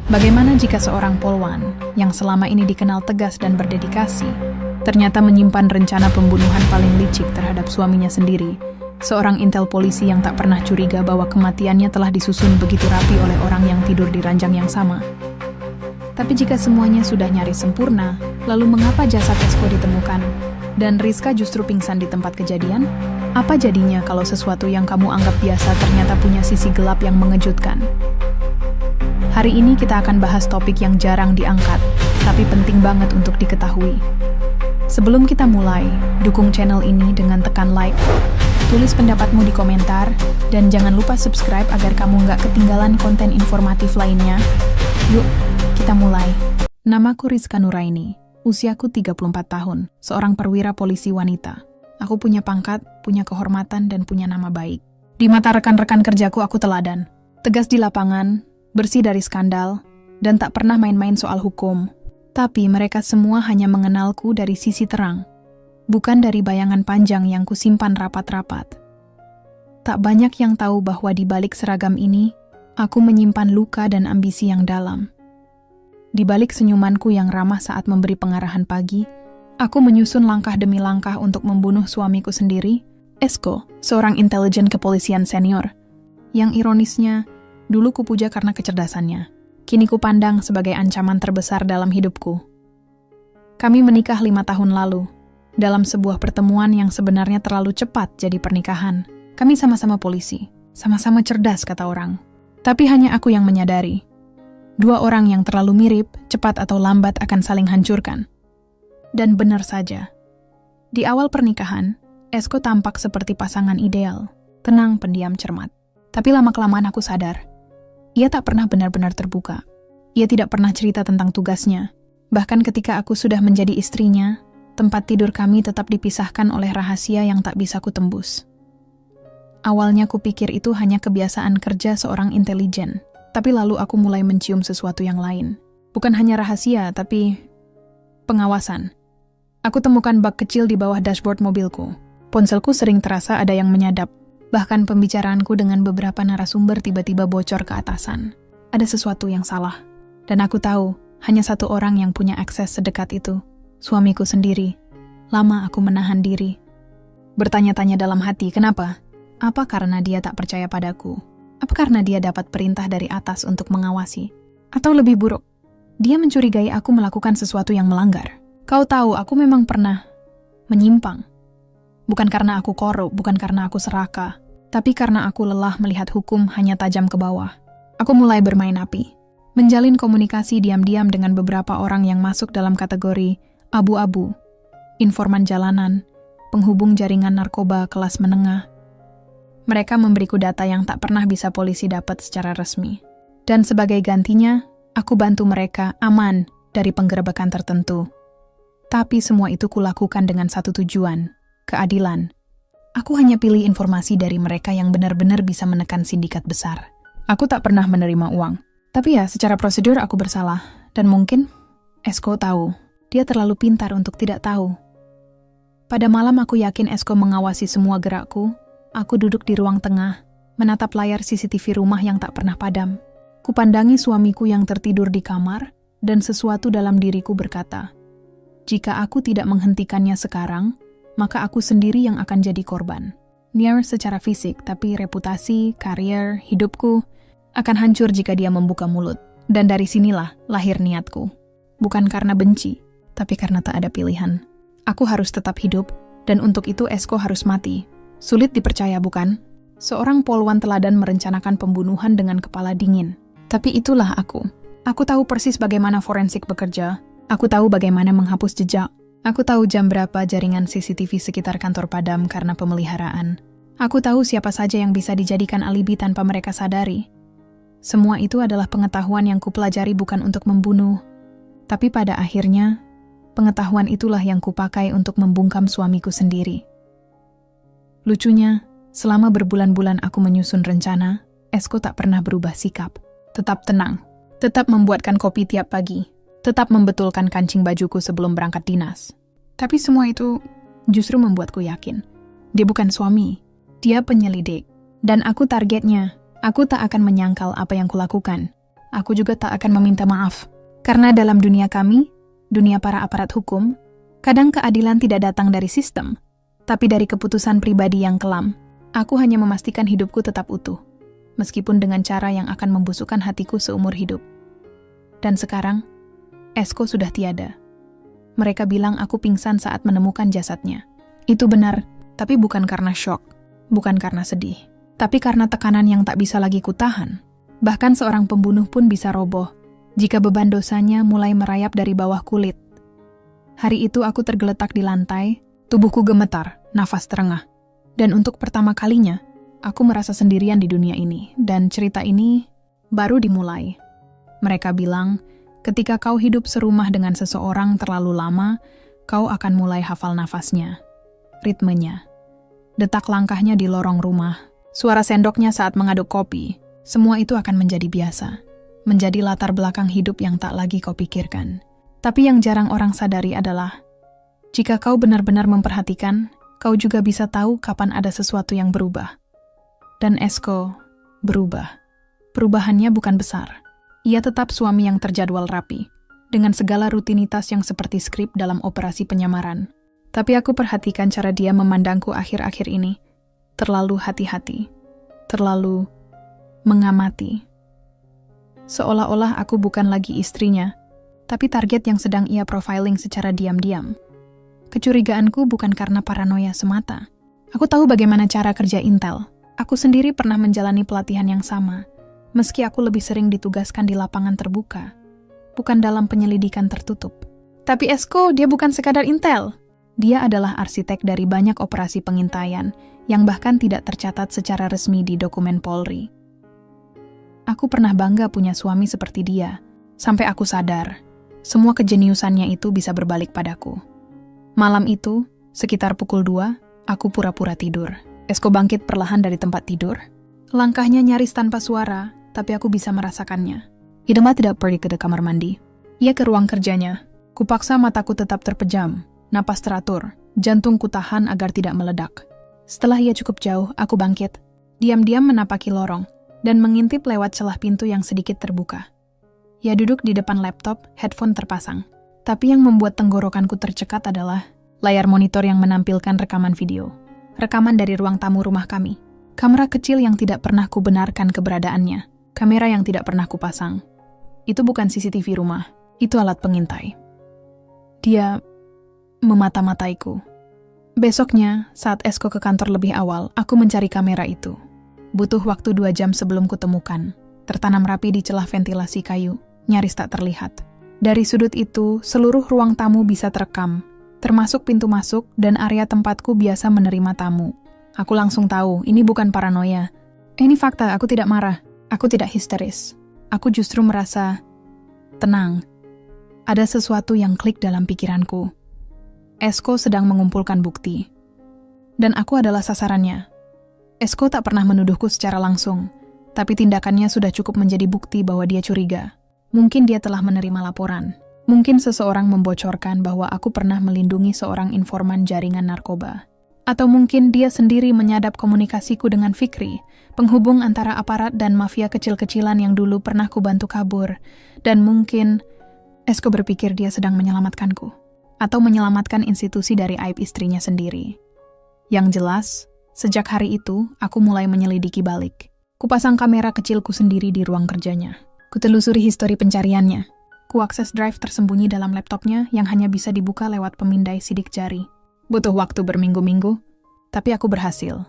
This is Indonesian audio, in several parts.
Bagaimana jika seorang polwan yang selama ini dikenal tegas dan berdedikasi, ternyata menyimpan rencana pembunuhan paling licik terhadap suaminya sendiri, seorang intel polisi yang tak pernah curiga bahwa kematiannya telah disusun begitu rapi oleh orang yang tidur di ranjang yang sama. Tapi jika semuanya sudah nyaris sempurna, lalu mengapa jasad Esko ditemukan dan Rizka justru pingsan di tempat kejadian? Apa jadinya kalau sesuatu yang kamu anggap biasa ternyata punya sisi gelap yang mengejutkan? Hari ini kita akan bahas topik yang jarang diangkat, tapi penting banget untuk diketahui. Sebelum kita mulai, dukung channel ini dengan tekan like, tulis pendapatmu di komentar, dan jangan lupa subscribe agar kamu nggak ketinggalan konten informatif lainnya. Yuk, kita mulai. Namaku Rizka Nuraini, usiaku 34 tahun, seorang perwira polisi wanita. Aku punya pangkat, punya kehormatan, dan punya nama baik. Di mata rekan-rekan kerjaku aku teladan, tegas di lapangan, bersih dari skandal, dan tak pernah main-main soal hukum. Tapi mereka semua hanya mengenalku dari sisi terang, bukan dari bayangan panjang yang kusimpan rapat-rapat. Tak banyak yang tahu bahwa di balik seragam ini, aku menyimpan luka dan ambisi yang dalam. Di balik senyumanku yang ramah saat memberi pengarahan pagi, aku menyusun langkah demi langkah untuk membunuh suamiku sendiri, Esko, seorang intelijen kepolisian senior, yang ironisnya, dulu kupuja karena kecerdasannya. Kini kupandang sebagai ancaman terbesar dalam hidupku. Kami menikah 5 tahun lalu, dalam sebuah pertemuan yang sebenarnya terlalu cepat jadi pernikahan. Kami sama-sama polisi, sama-sama cerdas kata orang. Tapi hanya aku yang menyadari, dua orang yang terlalu mirip, cepat atau lambat akan saling hancurkan. Dan benar saja, di awal pernikahan, Esko tampak seperti pasangan ideal, tenang, pendiam, cermat. Tapi lama-kelamaan aku sadar, ia tak pernah benar-benar terbuka. Ia tidak pernah cerita tentang tugasnya. Bahkan ketika aku sudah menjadi istrinya, tempat tidur kami tetap dipisahkan oleh rahasia yang tak bisa kutembus. Awalnya kupikir itu hanya kebiasaan kerja seorang intelijen, tapi lalu aku mulai mencium sesuatu yang lain. Bukan hanya rahasia, tapi pengawasan. Aku temukan bak kecil di bawah dashboard mobilku. Ponselku sering terasa ada yang menyadap. Bahkan pembicaraanku dengan beberapa narasumber tiba-tiba bocor ke atasan. Ada sesuatu yang salah. Dan aku tahu, hanya satu orang yang punya akses sedekat itu. Suamiku sendiri. Lama aku menahan diri. Bertanya-tanya dalam hati, kenapa? Apa karena dia tak percaya padaku? Apa karena dia dapat perintah dari atas untuk mengawasi? Atau lebih buruk, dia mencurigai aku melakukan sesuatu yang melanggar. Kau tahu, aku memang pernah menyimpang. Bukan karena aku korup, bukan karena aku serakah, tapi karena aku lelah melihat hukum hanya tajam ke bawah. Aku mulai bermain api, menjalin komunikasi diam-diam dengan beberapa orang yang masuk dalam kategori abu-abu, informan jalanan, penghubung jaringan narkoba kelas menengah. Mereka memberiku data yang tak pernah bisa polisi dapat secara resmi. Dan sebagai gantinya, aku bantu mereka aman dari penggerebekan tertentu. Tapi semua itu kulakukan dengan satu tujuan, keadilan. Aku hanya pilih informasi dari mereka yang benar-benar bisa menekan sindikat besar. Aku tak pernah menerima uang. Tapi ya, secara prosedur aku bersalah. Dan mungkin, Esko tahu. Dia terlalu pintar untuk tidak tahu. Pada malam aku yakin Esko mengawasi semua gerakku. Aku duduk di ruang tengah, menatap layar CCTV rumah yang tak pernah padam. Kupandangi suamiku yang tertidur di kamar, dan sesuatu dalam diriku berkata, jika aku tidak menghentikannya sekarang, maka aku sendiri yang akan jadi korban. Niar secara fisik, tapi reputasi, karier, hidupku akan hancur jika dia membuka mulut. Dan dari sinilah lahir niatku. Bukan karena benci, tapi karena tak ada pilihan. Aku harus tetap hidup, dan untuk itu Esko harus mati. Sulit dipercaya, bukan? Seorang polwan teladan merencanakan pembunuhan dengan kepala dingin. Tapi itulah aku. Aku tahu persis bagaimana forensik bekerja. Aku tahu bagaimana menghapus jejak. Aku tahu jam berapa jaringan CCTV sekitar kantor padam karena pemeliharaan. Aku tahu siapa saja yang bisa dijadikan alibi tanpa mereka sadari. Semua itu adalah pengetahuan yang kupelajari bukan untuk membunuh. Tapi pada akhirnya, pengetahuan itulah yang kupakai untuk membungkam suamiku sendiri. Lucunya, selama berbulan-bulan aku menyusun rencana, Esko tak pernah berubah sikap. Tetap tenang, tetap membuatkan kopi tiap pagi, tetap membetulkan kancing bajuku sebelum berangkat dinas. Tapi semua itu justru membuatku yakin. Dia bukan suami, dia penyelidik. Dan aku targetnya, aku tak akan menyangkal apa yang kulakukan. aku juga tak akan meminta maaf. Karena dalam dunia kami, dunia para aparat hukum, kadang keadilan tidak datang dari sistem, tapi dari keputusan pribadi yang kelam. Aku hanya memastikan hidupku tetap utuh, meskipun dengan cara yang akan membusukkan hatiku seumur hidup. Dan sekarang, Esko sudah tiada. Mereka bilang aku pingsan saat menemukan jasadnya. Itu benar, tapi bukan karena syok, bukan karena sedih, tapi karena tekanan yang tak bisa lagi kutahan. Bahkan seorang pembunuh pun bisa roboh jika beban dosanya mulai merayap dari bawah kulit. Hari itu aku tergeletak di lantai, tubuhku gemetar, nafas terengah. Dan untuk pertama kalinya, aku merasa sendirian di dunia ini, dan cerita ini baru dimulai. Mereka bilang, ketika kau hidup serumah dengan seseorang terlalu lama, kau akan mulai hafal nafasnya, ritmenya, detak langkahnya di lorong rumah, suara sendoknya saat mengaduk kopi. Semua itu akan menjadi biasa, menjadi latar belakang hidup yang tak lagi kau pikirkan. Tapi yang jarang orang sadari adalah, jika kau benar-benar memperhatikan, kau juga bisa tahu kapan ada sesuatu yang berubah. Dan Esko berubah. Perubahannya bukan besar. Ia tetap suami yang terjadwal rapi, dengan segala rutinitas yang seperti skrip dalam operasi penyamaran. Tapi aku perhatikan cara dia memandangku akhir-akhir ini. Terlalu hati-hati. Terlalu mengamati. Seolah-olah aku bukan lagi istrinya, tapi target yang sedang ia profiling secara diam-diam. Kecurigaanku bukan karena paranoia semata. Aku tahu bagaimana cara kerja Intel. Aku sendiri pernah menjalani pelatihan yang sama, meski aku lebih sering ditugaskan di lapangan terbuka, bukan dalam penyelidikan tertutup. Tapi Esko, dia bukan sekadar Intel. Dia adalah arsitek dari banyak operasi pengintaian yang bahkan tidak tercatat secara resmi di dokumen Polri. Aku pernah bangga punya suami seperti dia, sampai aku sadar, semua kejeniusannya itu bisa berbalik padaku. Malam itu, sekitar pukul 2, aku pura-pura tidur. Esko bangkit perlahan dari tempat tidur. Langkahnya nyaris tanpa suara, tapi aku bisa merasakannya. Ia tidak pergi ke kamar mandi. Ia ke ruang kerjanya. Kupaksa mataku tetap terpejam, napas teratur, jantungku tahan agar tidak meledak. Setelah ia cukup jauh, aku bangkit. Diam-diam menapaki lorong, dan mengintip lewat celah pintu yang sedikit terbuka. Ia duduk di depan laptop, headphone terpasang. Tapi yang membuat tenggorokanku tercekat adalah layar monitor yang menampilkan rekaman video. Rekaman dari ruang tamu rumah kami. Kamera kecil yang tidak pernah kubenarkan keberadaannya. Kamera yang tidak pernah kupasang. Itu bukan CCTV rumah, itu alat pengintai. Dia memata-mataiku. Besoknya, saat Esko ke kantor lebih awal, aku mencari kamera itu. Butuh waktu 2 jam sebelum kutemukan. Tertanam rapi di celah ventilasi kayu, nyaris tak terlihat. Dari sudut itu, seluruh ruang tamu bisa terekam, termasuk pintu masuk dan area tempatku biasa menerima tamu. Aku langsung tahu, ini bukan paranoia. Ini fakta, aku tidak marah. Aku tidak histeris. Aku justru merasa tenang. Ada sesuatu yang klik dalam pikiranku. Esko sedang mengumpulkan bukti. Dan aku adalah sasarannya. Esko tak pernah menuduhku secara langsung, tapi tindakannya sudah cukup menjadi bukti bahwa dia curiga. Mungkin dia telah menerima laporan. Mungkin seseorang membocorkan bahwa aku pernah melindungi seorang informan jaringan narkoba. Atau mungkin dia sendiri menyadap komunikasiku dengan Fikri, penghubung antara aparat dan mafia kecil-kecilan yang dulu pernah kubantu kabur. Dan mungkin Esko berpikir dia sedang menyelamatkanku. Atau menyelamatkan institusi dari aib istrinya sendiri. Yang jelas, sejak hari itu, aku mulai menyelidiki balik. Kupasang kamera kecilku sendiri di ruang kerjanya. Kutelusuri histori pencariannya. Kuakses drive tersembunyi dalam laptopnya yang hanya bisa dibuka lewat pemindai sidik jari. Butuh waktu berminggu-minggu, tapi aku berhasil.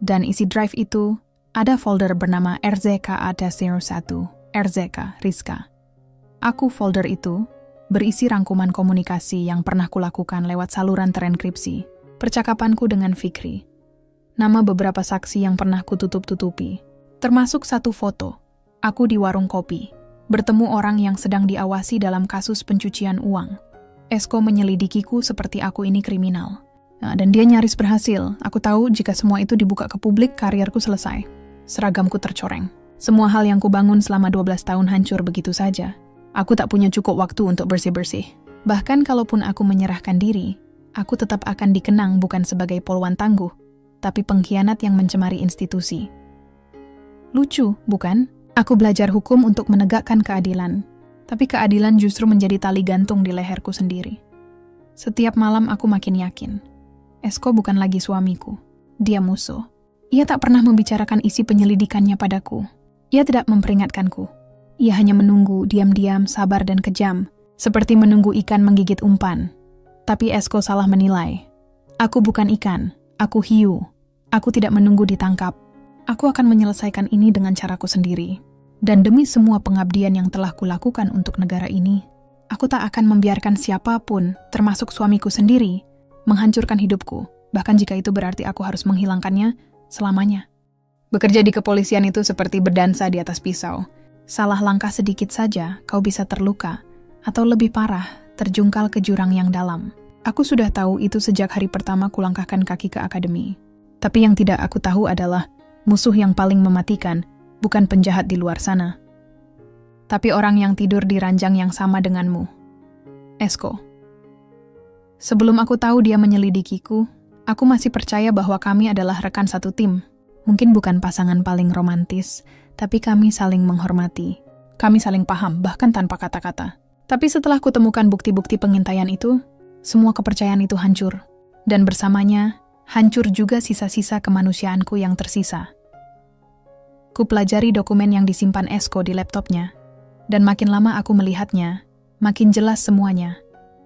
Dan isi drive itu, ada folder bernama RZKA-01, RZK, Rizka. Aku folder itu, berisi rangkuman komunikasi yang pernah kulakukan lewat saluran terenkripsi, percakapanku dengan Fikri, nama beberapa saksi yang pernah kututup-tutupi, termasuk satu foto, aku di warung kopi, bertemu orang yang sedang diawasi dalam kasus pencucian uang. Esko menyelidikiku seperti aku ini kriminal. Dan dia nyaris berhasil. Aku tahu jika semua itu dibuka ke publik, karirku selesai. Seragamku tercoreng. Semua hal yang kubangun selama 12 tahun hancur begitu saja. Aku tak punya cukup waktu untuk bersih-bersih. Bahkan kalaupun aku menyerahkan diri, aku tetap akan dikenang bukan sebagai polwan tangguh, tapi pengkhianat yang mencemari institusi. Lucu, bukan? Aku belajar hukum untuk menegakkan keadilan, tapi keadilan justru menjadi tali gantung di leherku sendiri. Setiap malam aku makin yakin, Esko bukan lagi suamiku, dia musuh. Ia tak pernah membicarakan isi penyelidikannya padaku. Ia tidak memperingatkanku. Ia hanya menunggu, diam-diam, sabar dan kejam, seperti menunggu ikan menggigit umpan. Tapi Esko salah menilai. Aku bukan ikan, aku hiu. Aku tidak menunggu ditangkap. Aku akan menyelesaikan ini dengan caraku sendiri. Dan demi semua pengabdian yang telah kulakukan untuk negara ini, aku tak akan membiarkan siapapun, termasuk suamiku sendiri, menghancurkan hidupku, bahkan jika itu berarti aku harus menghilangkannya selamanya. Bekerja di kepolisian itu seperti berdansa di atas pisau. Salah langkah sedikit saja, kau bisa terluka, atau lebih parah, terjungkal ke jurang yang dalam. Aku sudah tahu itu sejak hari pertama kulangkahkan kaki ke akademi. Tapi yang tidak aku tahu adalah musuh yang paling mematikan bukan penjahat di luar sana, tapi orang yang tidur di ranjang yang sama denganmu, Esko. Sebelum aku tahu dia menyelidikiku, aku masih percaya bahwa kami adalah rekan satu tim. Mungkin bukan pasangan paling romantis, tapi kami saling menghormati. Kami saling paham, bahkan tanpa kata-kata. Tapi setelah kutemukan bukti-bukti pengintaian itu, semua kepercayaan itu hancur. Dan bersamanya, hancur juga sisa-sisa kemanusiaanku yang tersisa. Kupelajari dokumen yang disimpan Esko di laptopnya, dan makin lama aku melihatnya, makin jelas semuanya.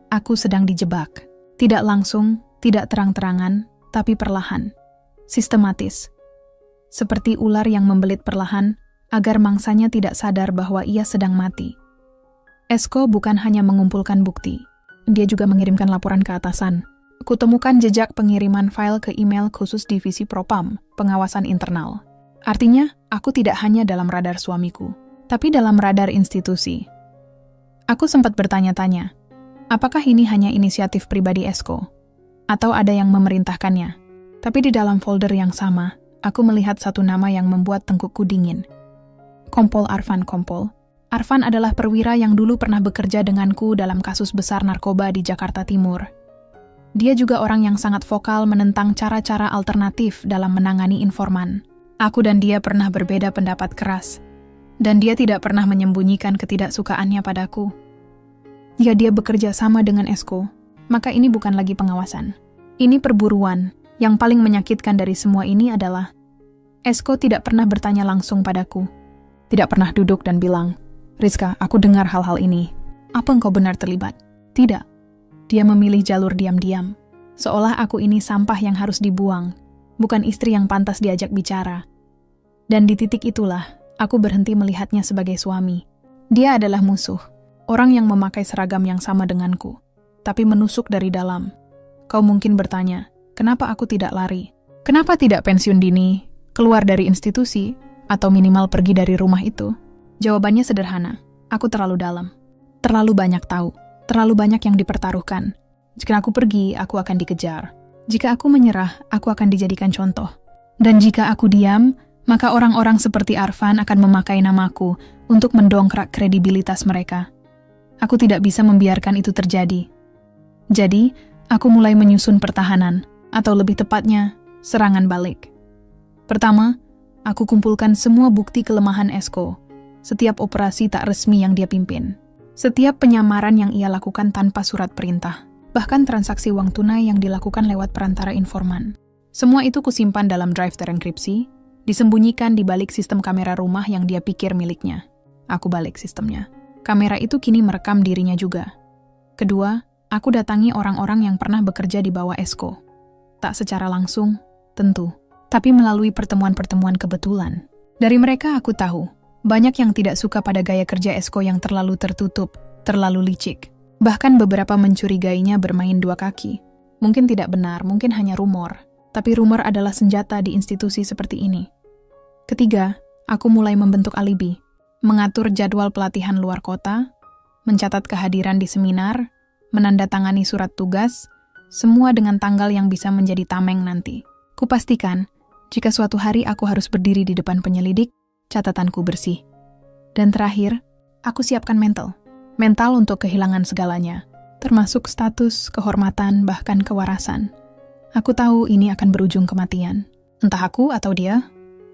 Aku sedang dijebak. Tidak langsung, tidak terang-terangan, tapi perlahan. Sistematis. Seperti ular yang membelit perlahan, agar mangsanya tidak sadar bahwa ia sedang mati. Esko bukan hanya mengumpulkan bukti, dia juga mengirimkan laporan ke atasan. Kutemukan jejak pengiriman file ke email khusus divisi Propam, pengawasan internal. Artinya, aku tidak hanya dalam radar suamiku, tapi dalam radar institusi. Aku sempat bertanya-tanya, apakah ini hanya inisiatif pribadi Esko? Atau ada yang memerintahkannya? Tapi di dalam folder yang sama, aku melihat satu nama yang membuat tengkukku dingin. Kompol Arfan Kompol. Arfan adalah perwira yang dulu pernah bekerja denganku dalam kasus besar narkoba di Jakarta Timur. Dia juga orang yang sangat vokal menentang cara-cara alternatif dalam menangani informan. Aku dan dia pernah berbeda pendapat keras, dan dia tidak pernah menyembunyikan ketidaksukaannya padaku. Jika dia bekerja sama dengan Esko, maka ini bukan lagi pengawasan. Ini perburuan. Yang paling menyakitkan dari semua ini adalah Esko tidak pernah bertanya langsung padaku. Tidak pernah duduk dan bilang, "Rizka, aku dengar hal-hal ini. Apa engkau benar terlibat?" Tidak. Dia memilih jalur diam-diam. Seolah aku ini sampah yang harus dibuang, bukan istri yang pantas diajak bicara. Dan di titik itulah, aku berhenti melihatnya sebagai suami. Dia adalah musuh, orang yang memakai seragam yang sama denganku, tapi menusuk dari dalam. Kau mungkin bertanya, kenapa aku tidak lari? Kenapa tidak pensiun dini, keluar dari institusi, atau minimal pergi dari rumah itu? Jawabannya sederhana, aku terlalu dalam. Terlalu banyak tahu, terlalu banyak yang dipertaruhkan. Jika aku pergi, aku akan dikejar. Jika aku menyerah, aku akan dijadikan contoh. Dan jika aku diam, maka orang-orang seperti Arfan akan memakai namaku untuk mendongkrak kredibilitas mereka. Aku tidak bisa membiarkan itu terjadi. Jadi, aku mulai menyusun pertahanan, atau lebih tepatnya, serangan balik. Pertama, aku kumpulkan semua bukti kelemahan Esko, setiap operasi tak resmi yang dia pimpin, setiap penyamaran yang ia lakukan tanpa surat perintah, bahkan transaksi uang tunai yang dilakukan lewat perantara informan. Semua itu kusimpan dalam drive terenkripsi, disembunyikan di balik sistem kamera rumah yang dia pikir miliknya. Aku balik sistemnya. Kamera itu kini merekam dirinya juga. Kedua, aku datangi orang-orang yang pernah bekerja di bawah Esko. Tak secara langsung, tentu, tapi melalui pertemuan-pertemuan kebetulan. Dari mereka aku tahu, banyak yang tidak suka pada gaya kerja Esko yang terlalu tertutup, terlalu licik. Bahkan beberapa mencurigainya bermain dua kaki. Mungkin tidak benar, mungkin hanya rumor. Tapi rumor adalah senjata di institusi seperti ini. Ketiga, aku mulai membentuk alibi. Mengatur jadwal pelatihan luar kota, mencatat kehadiran di seminar, menandatangani surat tugas, semua dengan tanggal yang bisa menjadi tameng nanti. Kupastikan, jika suatu hari aku harus berdiri di depan penyelidik, catatanku bersih. Dan terakhir, aku siapkan mental. Mental untuk kehilangan segalanya, termasuk status, kehormatan, bahkan kewarasan. Aku tahu ini akan berujung kematian. Entah aku atau dia.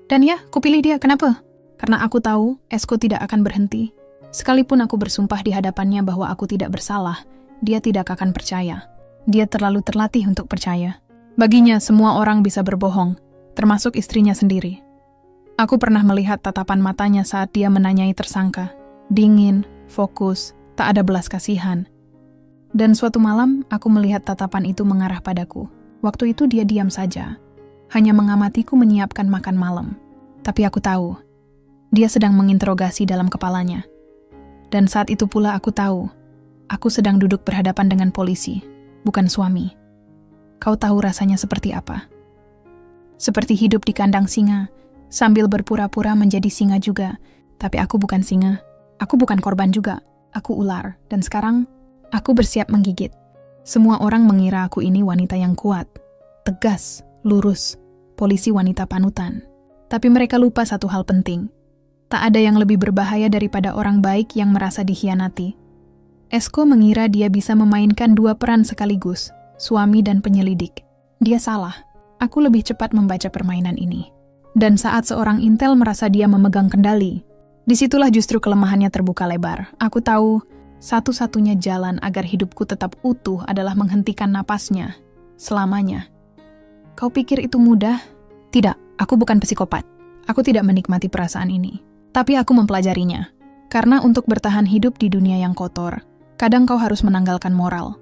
Dan ya, kupilih dia, kenapa? Karena aku tahu Esko tidak akan berhenti. Sekalipun aku bersumpah di hadapannya bahwa aku tidak bersalah, dia tidak akan percaya. Dia terlalu terlatih untuk percaya. Baginya semua orang bisa berbohong, termasuk istrinya sendiri. Aku pernah melihat tatapan matanya saat dia menanyai tersangka. Dingin, fokus, tak ada belas kasihan. Dan suatu malam, aku melihat tatapan itu mengarah padaku. Waktu itu dia diam saja, hanya mengamatiku menyiapkan makan malam. Tapi aku tahu, dia sedang menginterogasi dalam kepalanya. Dan saat itu pula aku tahu, aku sedang duduk berhadapan dengan polisi, bukan suami. Kau tahu rasanya seperti apa? Seperti hidup di kandang singa, sambil berpura-pura menjadi singa juga. Tapi aku bukan singa, aku bukan korban juga, aku ular. Dan sekarang, aku bersiap menggigit. Semua orang mengira aku ini wanita yang kuat, tegas, lurus, polisi wanita panutan. Tapi mereka lupa satu hal penting. Tak ada yang lebih berbahaya daripada orang baik yang merasa dikhianati. Esko mengira dia bisa memainkan dua peran sekaligus, suami dan penyelidik. Dia salah. Aku lebih cepat membaca permainan ini. Dan saat seorang intel merasa dia memegang kendali, disitulah justru kelemahannya terbuka lebar. Aku tahu, satu-satunya jalan agar hidupku tetap utuh adalah menghentikan napasnya, selamanya. Kau pikir itu mudah? Tidak, aku bukan psikopat. Aku tidak menikmati perasaan ini. Tapi aku mempelajarinya. Karena untuk bertahan hidup di dunia yang kotor, kadang kau harus menanggalkan moral.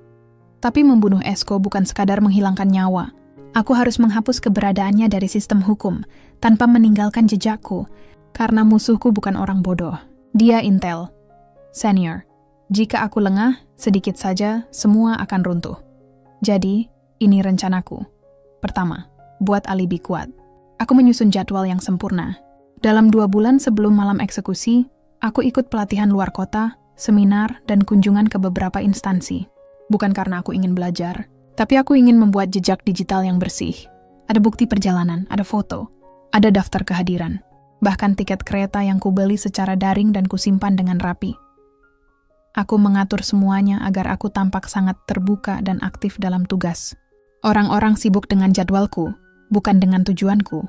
Tapi membunuh Esko bukan sekadar menghilangkan nyawa. Aku harus menghapus keberadaannya dari sistem hukum, tanpa meninggalkan jejakku. Karena musuhku bukan orang bodoh. Dia intel. Senior. Jika aku lengah, sedikit saja, semua akan runtuh. Jadi, ini rencanaku. Pertama, buat alibi kuat. Aku menyusun jadwal yang sempurna. Dalam 2 bulan sebelum malam eksekusi, aku ikut pelatihan luar kota, seminar, dan kunjungan ke beberapa instansi. Bukan karena aku ingin belajar, tapi aku ingin membuat jejak digital yang bersih. Ada bukti perjalanan, ada foto, ada daftar kehadiran, bahkan tiket kereta yang kubeli secara daring dan kusimpan dengan rapi. Aku mengatur semuanya agar aku tampak sangat terbuka dan aktif dalam tugas. Orang-orang sibuk dengan jadwalku, bukan dengan tujuanku.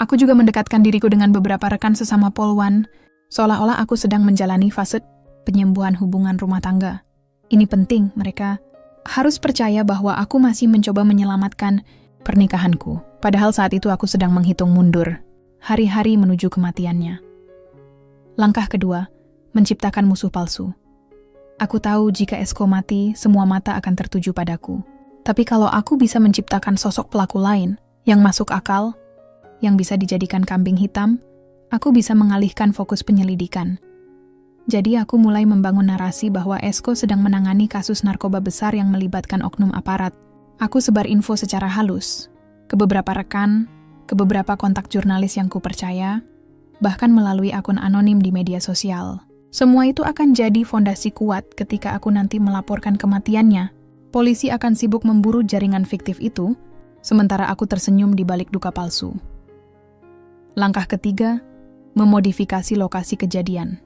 Aku juga mendekatkan diriku dengan beberapa rekan sesama polwan, seolah-olah aku sedang menjalani fase penyembuhan hubungan rumah tangga. Ini penting, mereka harus percaya bahwa aku masih mencoba menyelamatkan pernikahanku. Padahal saat itu aku sedang menghitung mundur, hari-hari menuju kematiannya. Langkah kedua, menciptakan musuh palsu. Aku tahu jika Esko mati, semua mata akan tertuju padaku. Tapi kalau aku bisa menciptakan sosok pelaku lain, yang masuk akal, yang bisa dijadikan kambing hitam, aku bisa mengalihkan fokus penyelidikan. Jadi aku mulai membangun narasi bahwa Esko sedang menangani kasus narkoba besar yang melibatkan oknum aparat. Aku sebar info secara halus, ke beberapa rekan, ke beberapa kontak jurnalis yang kupercaya, bahkan melalui akun anonim di media sosial. Semua itu akan jadi fondasi kuat ketika aku nanti melaporkan kematiannya. Polisi akan sibuk memburu jaringan fiktif itu, sementara aku tersenyum di balik duka palsu. Langkah ketiga, memodifikasi lokasi kejadian.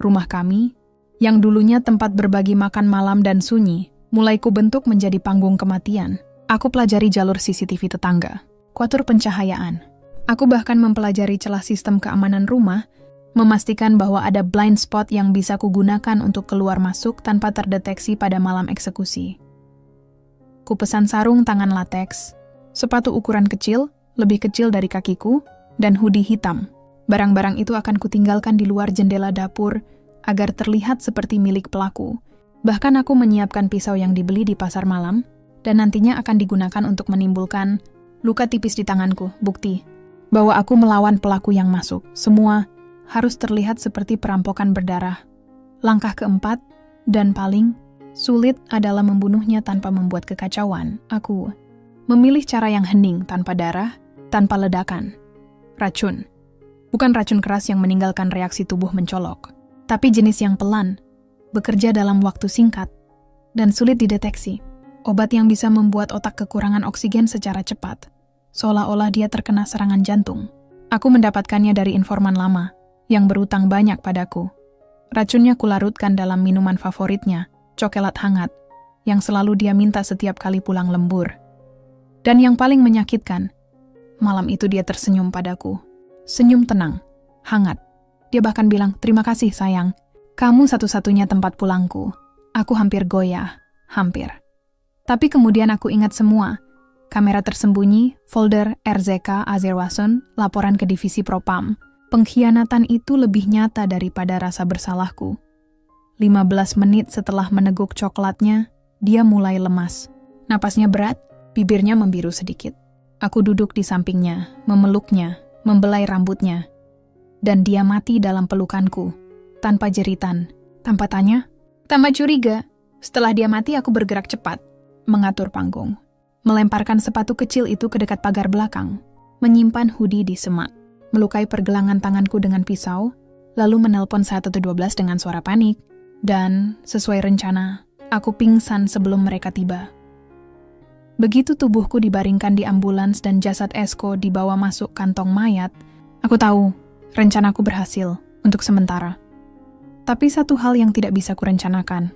Rumah kami, yang dulunya tempat berbagi makan malam dan sunyi, mulai kubentuk menjadi panggung kematian. Aku pelajari jalur CCTV tetangga, kuatur pencahayaan. Aku bahkan mempelajari celah sistem keamanan rumah, memastikan bahwa ada blind spot yang bisa kugunakan untuk keluar masuk tanpa terdeteksi pada malam eksekusi. Kupesan sarung tangan lateks, sepatu ukuran kecil, lebih kecil dari kakiku, dan hoodie hitam. Barang-barang itu akan kutinggalkan di luar jendela dapur agar terlihat seperti milik pelaku. Bahkan aku menyiapkan pisau yang dibeli di pasar malam dan nantinya akan digunakan untuk menimbulkan luka tipis di tanganku, bukti bahwa aku melawan pelaku yang masuk. Semua harus terlihat seperti perampokan berdarah. Langkah keempat, dan paling sulit adalah membunuhnya tanpa membuat kekacauan. Aku memilih cara yang hening, tanpa darah, tanpa ledakan. Racun. Bukan racun keras yang meninggalkan reaksi tubuh mencolok, tapi jenis yang pelan, bekerja dalam waktu singkat, dan sulit dideteksi. Obat yang bisa membuat otak kekurangan oksigen secara cepat, seolah-olah dia terkena serangan jantung. Aku mendapatkannya dari informan lama, yang berutang banyak padaku. Racunnya kularutkan dalam minuman favoritnya, coklat hangat, yang selalu dia minta setiap kali pulang lembur. Dan yang paling menyakitkan, malam itu dia tersenyum padaku. Senyum tenang, hangat. Dia bahkan bilang, "Terima kasih sayang, kamu satu-satunya tempat pulangku." Aku hampir goyah, hampir. Tapi kemudian aku ingat semua. Kamera tersembunyi, folder RZK Azerwason, laporan ke divisi Propam. Pengkhianatan itu lebih nyata daripada rasa bersalahku. 15 menit setelah meneguk coklatnya, dia mulai lemas. Napasnya berat, bibirnya membiru sedikit. Aku duduk di sampingnya, memeluknya, membelai rambutnya. Dan dia mati dalam pelukanku, tanpa jeritan, tanpa tanya, tanpa curiga. Setelah dia mati, aku bergerak cepat, mengatur panggung, melemparkan sepatu kecil itu ke dekat pagar belakang, menyimpan hoodie di semak, melukai pergelangan tanganku dengan pisau, lalu menelpon 112 dengan suara panik, dan, sesuai rencana, aku pingsan sebelum mereka tiba. Begitu tubuhku dibaringkan di ambulans dan jasad Esko dibawa masuk kantong mayat, aku tahu, rencanaku berhasil, untuk sementara. Tapi satu hal yang tidak bisa kurencanakan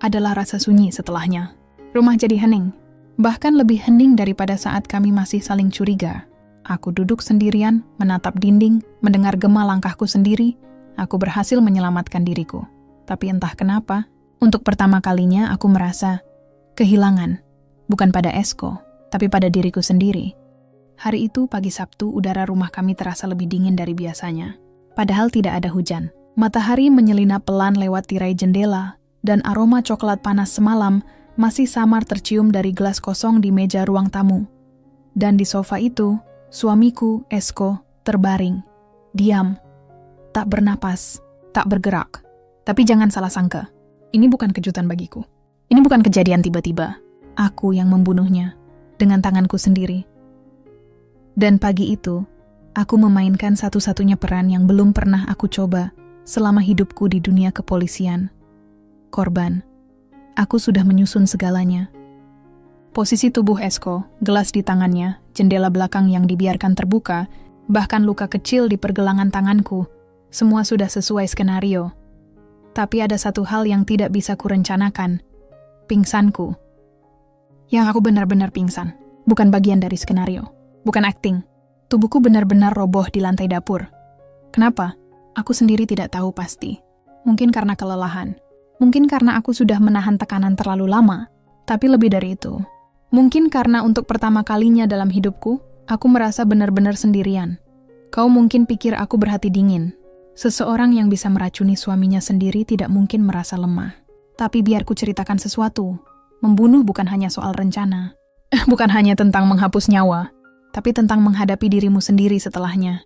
adalah rasa sunyi setelahnya. Rumah jadi hening, bahkan lebih hening daripada saat kami masih saling curiga. Aku duduk sendirian, menatap dinding, mendengar gema langkahku sendiri. Aku berhasil menyelamatkan diriku. Tapi entah kenapa, untuk pertama kalinya aku merasa kehilangan. Bukan pada Esko, tapi pada diriku sendiri. Hari itu, pagi Sabtu, udara rumah kami terasa lebih dingin dari biasanya. Padahal tidak ada hujan. Matahari menyelinap pelan lewat tirai jendela, dan aroma coklat panas semalam masih samar tercium dari gelas kosong di meja ruang tamu. Dan di sofa itu, suamiku, Esko, terbaring. Diam. Tak bernapas. Tak bergerak. Tapi jangan salah sangka. Ini bukan kejutan bagiku. Ini bukan kejadian tiba-tiba. Aku yang membunuhnya. Dengan tanganku sendiri. Dan pagi itu, aku memainkan satu-satunya peran yang belum pernah aku coba selama hidupku di dunia kepolisian. Korban. Aku sudah menyusun segalanya. Posisi tubuh Esko, gelas di tangannya, jendela belakang yang dibiarkan terbuka, bahkan luka kecil di pergelangan tanganku, semua sudah sesuai skenario. Tapi ada satu hal yang tidak bisa kurencanakan. Pingsanku. Yang aku benar-benar pingsan. Bukan bagian dari skenario. Bukan akting. Tubuhku benar-benar roboh di lantai dapur. Kenapa? Aku sendiri tidak tahu pasti. Mungkin karena kelelahan. Mungkin karena aku sudah menahan tekanan terlalu lama. Tapi lebih dari itu. Mungkin karena untuk pertama kalinya dalam hidupku, aku merasa benar-benar sendirian. Kau mungkin pikir aku berhati dingin. Seseorang yang bisa meracuni suaminya sendiri tidak mungkin merasa lemah. Tapi biar ku ceritakan sesuatu. Membunuh bukan hanya soal rencana. Bukan hanya tentang menghapus nyawa. Tapi tentang menghadapi dirimu sendiri setelahnya.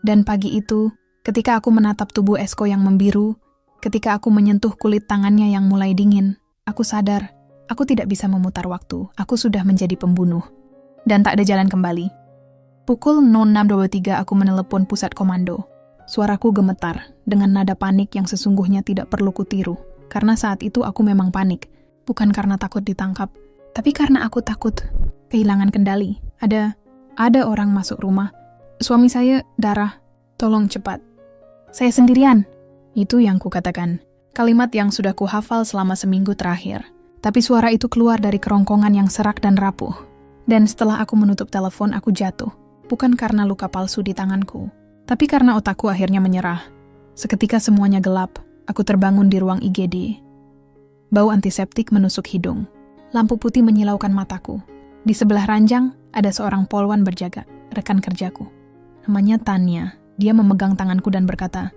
Dan pagi itu, ketika aku menatap tubuh Esko yang membiru, ketika aku menyentuh kulit tangannya yang mulai dingin, aku sadar, aku tidak bisa memutar waktu, aku sudah menjadi pembunuh. Dan tak ada jalan kembali. Pukul 06.23 aku menelepon pusat komando. Suaraku gemetar, dengan nada panik yang sesungguhnya tidak perlu kutiru. Karena saat itu aku memang panik. Bukan karena takut ditangkap, tapi karena aku takut kehilangan kendali. Ada orang masuk rumah. Suami saya darah. Tolong cepat. Saya sendirian. Itu yang kukatakan. Kalimat yang sudah kuhafal selama seminggu terakhir. Tapi suara itu keluar dari kerongkongan yang serak dan rapuh. Dan setelah aku menutup telepon, aku jatuh. Bukan karena luka palsu di tanganku, tapi karena otakku akhirnya menyerah. Seketika semuanya gelap. Aku terbangun di ruang IGD. Bau antiseptik menusuk hidung. Lampu putih menyilaukan mataku. Di sebelah ranjang, ada seorang polwan berjaga, rekan kerjaku. Namanya Tanya. Dia memegang tanganku dan berkata,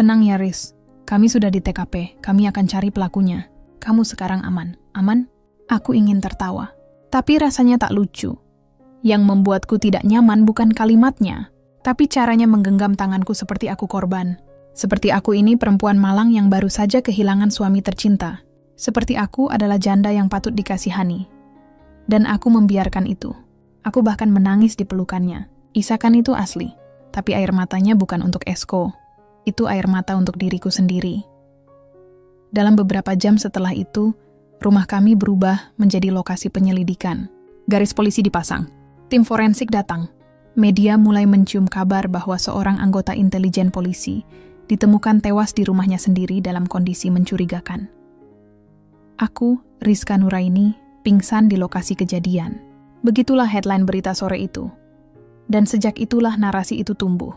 "Tenang ya Riz, kami sudah di TKP, kami akan cari pelakunya. Kamu sekarang aman." Aman? Aku ingin tertawa. Tapi rasanya tak lucu. Yang membuatku tidak nyaman bukan kalimatnya, tapi caranya menggenggam tanganku seperti aku korban. Seperti aku ini perempuan malang yang baru saja kehilangan suami tercinta. Seperti aku adalah janda yang patut dikasihani. Dan aku membiarkan itu. Aku bahkan menangis di pelukannya. Isakan itu asli. Tapi air matanya bukan untuk Esko. Itu air mata untuk diriku sendiri. Dalam beberapa jam setelah itu, rumah kami berubah menjadi lokasi penyelidikan. Garis polisi dipasang. Tim forensik datang. Media mulai mencium kabar bahwa seorang anggota intelijen polisi ditemukan tewas di rumahnya sendiri dalam kondisi mencurigakan. Aku, Rizka Nuraini, pingsan di lokasi kejadian. Begitulah headline berita sore itu. Dan sejak itulah narasi itu tumbuh.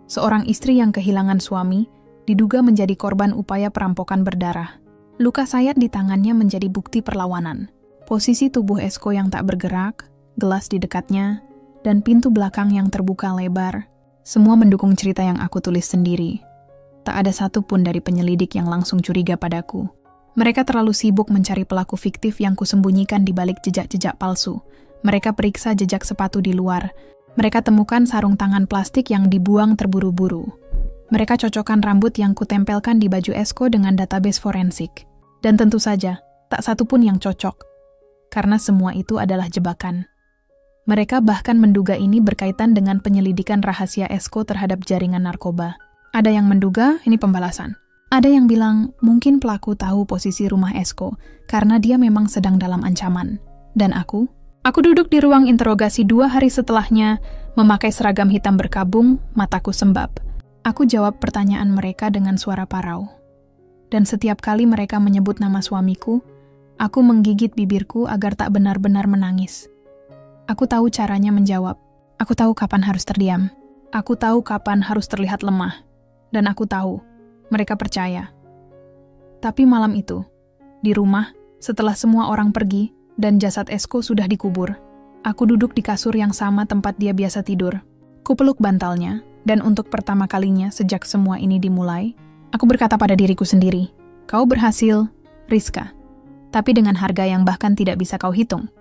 Seorang istri yang kehilangan suami diduga menjadi korban upaya perampokan berdarah. Luka sayat di tangannya menjadi bukti perlawanan. Posisi tubuh Esko yang tak bergerak, gelas di dekatnya, dan pintu belakang yang terbuka lebar, semua mendukung cerita yang aku tulis sendiri. Tak ada satupun dari penyelidik yang langsung curiga padaku. Mereka terlalu sibuk mencari pelaku fiktif yang kusembunyikan di balik jejak-jejak palsu. Mereka periksa jejak sepatu di luar. Mereka temukan sarung tangan plastik yang dibuang terburu-buru. Mereka cocokkan rambut yang kutempelkan di baju Esko dengan database forensik. Dan tentu saja, tak satu pun yang cocok. Karena semua itu adalah jebakan. Mereka bahkan menduga ini berkaitan dengan penyelidikan rahasia Esko terhadap jaringan narkoba. Ada yang menduga ini pembalasan. Ada yang bilang mungkin pelaku tahu posisi rumah Esko karena dia memang sedang dalam ancaman. Dan aku duduk di ruang interogasi 2 hari setelahnya, memakai seragam hitam berkabung, mataku sembab. Aku jawab pertanyaan mereka dengan suara parau. Dan setiap kali mereka menyebut nama suamiku, aku menggigit bibirku agar tak benar-benar menangis. Aku tahu caranya menjawab. Aku tahu kapan harus terdiam. Aku tahu kapan harus terlihat lemah. Dan aku tahu, mereka percaya. Tapi malam itu, di rumah, setelah semua orang pergi, dan jasad Esko sudah dikubur, aku duduk di kasur yang sama tempat dia biasa tidur. Kupeluk bantalnya, dan untuk pertama kalinya sejak semua ini dimulai, aku berkata pada diriku sendiri, kau berhasil, Rizka. Tapi dengan harga yang bahkan tidak bisa kau hitung.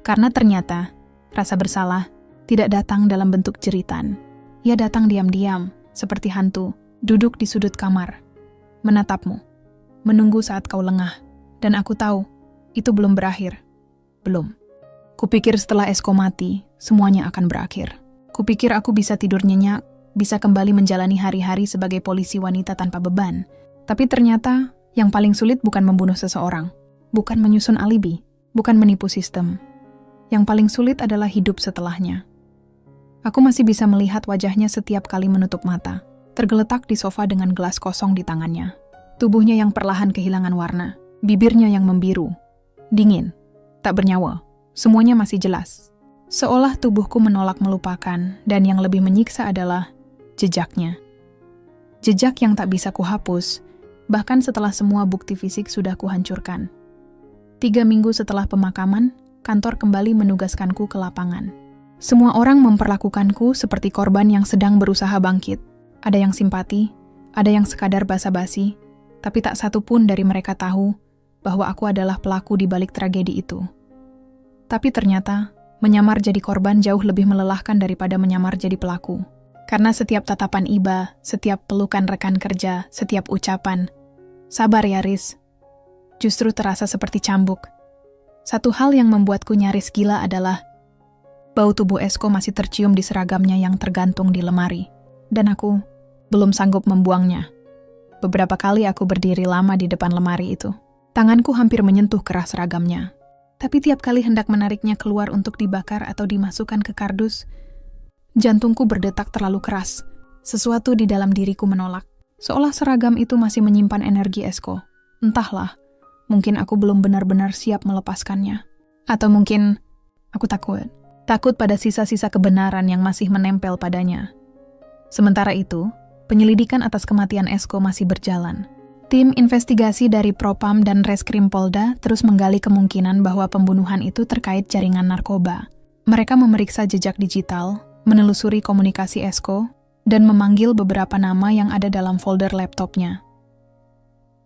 Karena ternyata, rasa bersalah tidak datang dalam bentuk jeritan. Ia datang diam-diam, seperti hantu, duduk di sudut kamar, menatapmu, menunggu saat kau lengah. Dan aku tahu, itu belum berakhir. Belum. Kupikir setelah Esko mati, semuanya akan berakhir. Kupikir aku bisa tidur nyenyak, bisa kembali menjalani hari-hari sebagai polisi wanita tanpa beban. Tapi ternyata, yang paling sulit bukan membunuh seseorang, bukan menyusun alibi, bukan menipu sistem. Yang paling sulit adalah hidup setelahnya. Aku masih bisa melihat wajahnya setiap kali menutup mata, tergeletak di sofa dengan gelas kosong di tangannya. Tubuhnya yang perlahan kehilangan warna, bibirnya yang membiru, dingin, tak bernyawa, semuanya masih jelas. Seolah tubuhku menolak melupakan, dan yang lebih menyiksa adalah jejaknya. Jejak yang tak bisa kuhapus, bahkan setelah semua bukti fisik sudah kuhancurkan. 3 minggu setelah pemakaman, kantor kembali menugaskanku ke lapangan. Semua orang memperlakukanku seperti korban yang sedang berusaha bangkit. Ada yang simpati, ada yang sekadar basa-basi, tapi tak satu pun dari mereka tahu bahwa aku adalah pelaku di balik tragedi itu. Tapi ternyata, menyamar jadi korban jauh lebih melelahkan daripada menyamar jadi pelaku. Karena setiap tatapan iba, setiap pelukan rekan kerja, setiap ucapan, "Sabar ya, Riz," justru terasa seperti cambuk. Satu hal yang membuatku nyaris gila adalah bau tubuh Esko masih tercium di seragamnya yang tergantung di lemari. Dan aku belum sanggup membuangnya. Beberapa kali aku berdiri lama di depan lemari itu. Tanganku hampir menyentuh keras seragamnya. Tapi tiap kali hendak menariknya keluar untuk dibakar atau dimasukkan ke kardus, jantungku berdetak terlalu keras. Sesuatu di dalam diriku menolak. Seolah seragam itu masih menyimpan energi Esko. Entahlah, mungkin aku belum benar-benar siap melepaskannya. Atau mungkin aku takut. Takut pada sisa-sisa kebenaran yang masih menempel padanya. Sementara itu, penyelidikan atas kematian Esko masih berjalan. Tim investigasi dari Propam dan Reskrim Polda terus menggali kemungkinan bahwa pembunuhan itu terkait jaringan narkoba. Mereka memeriksa jejak digital, menelusuri komunikasi Esko, dan memanggil beberapa nama yang ada dalam folder laptopnya.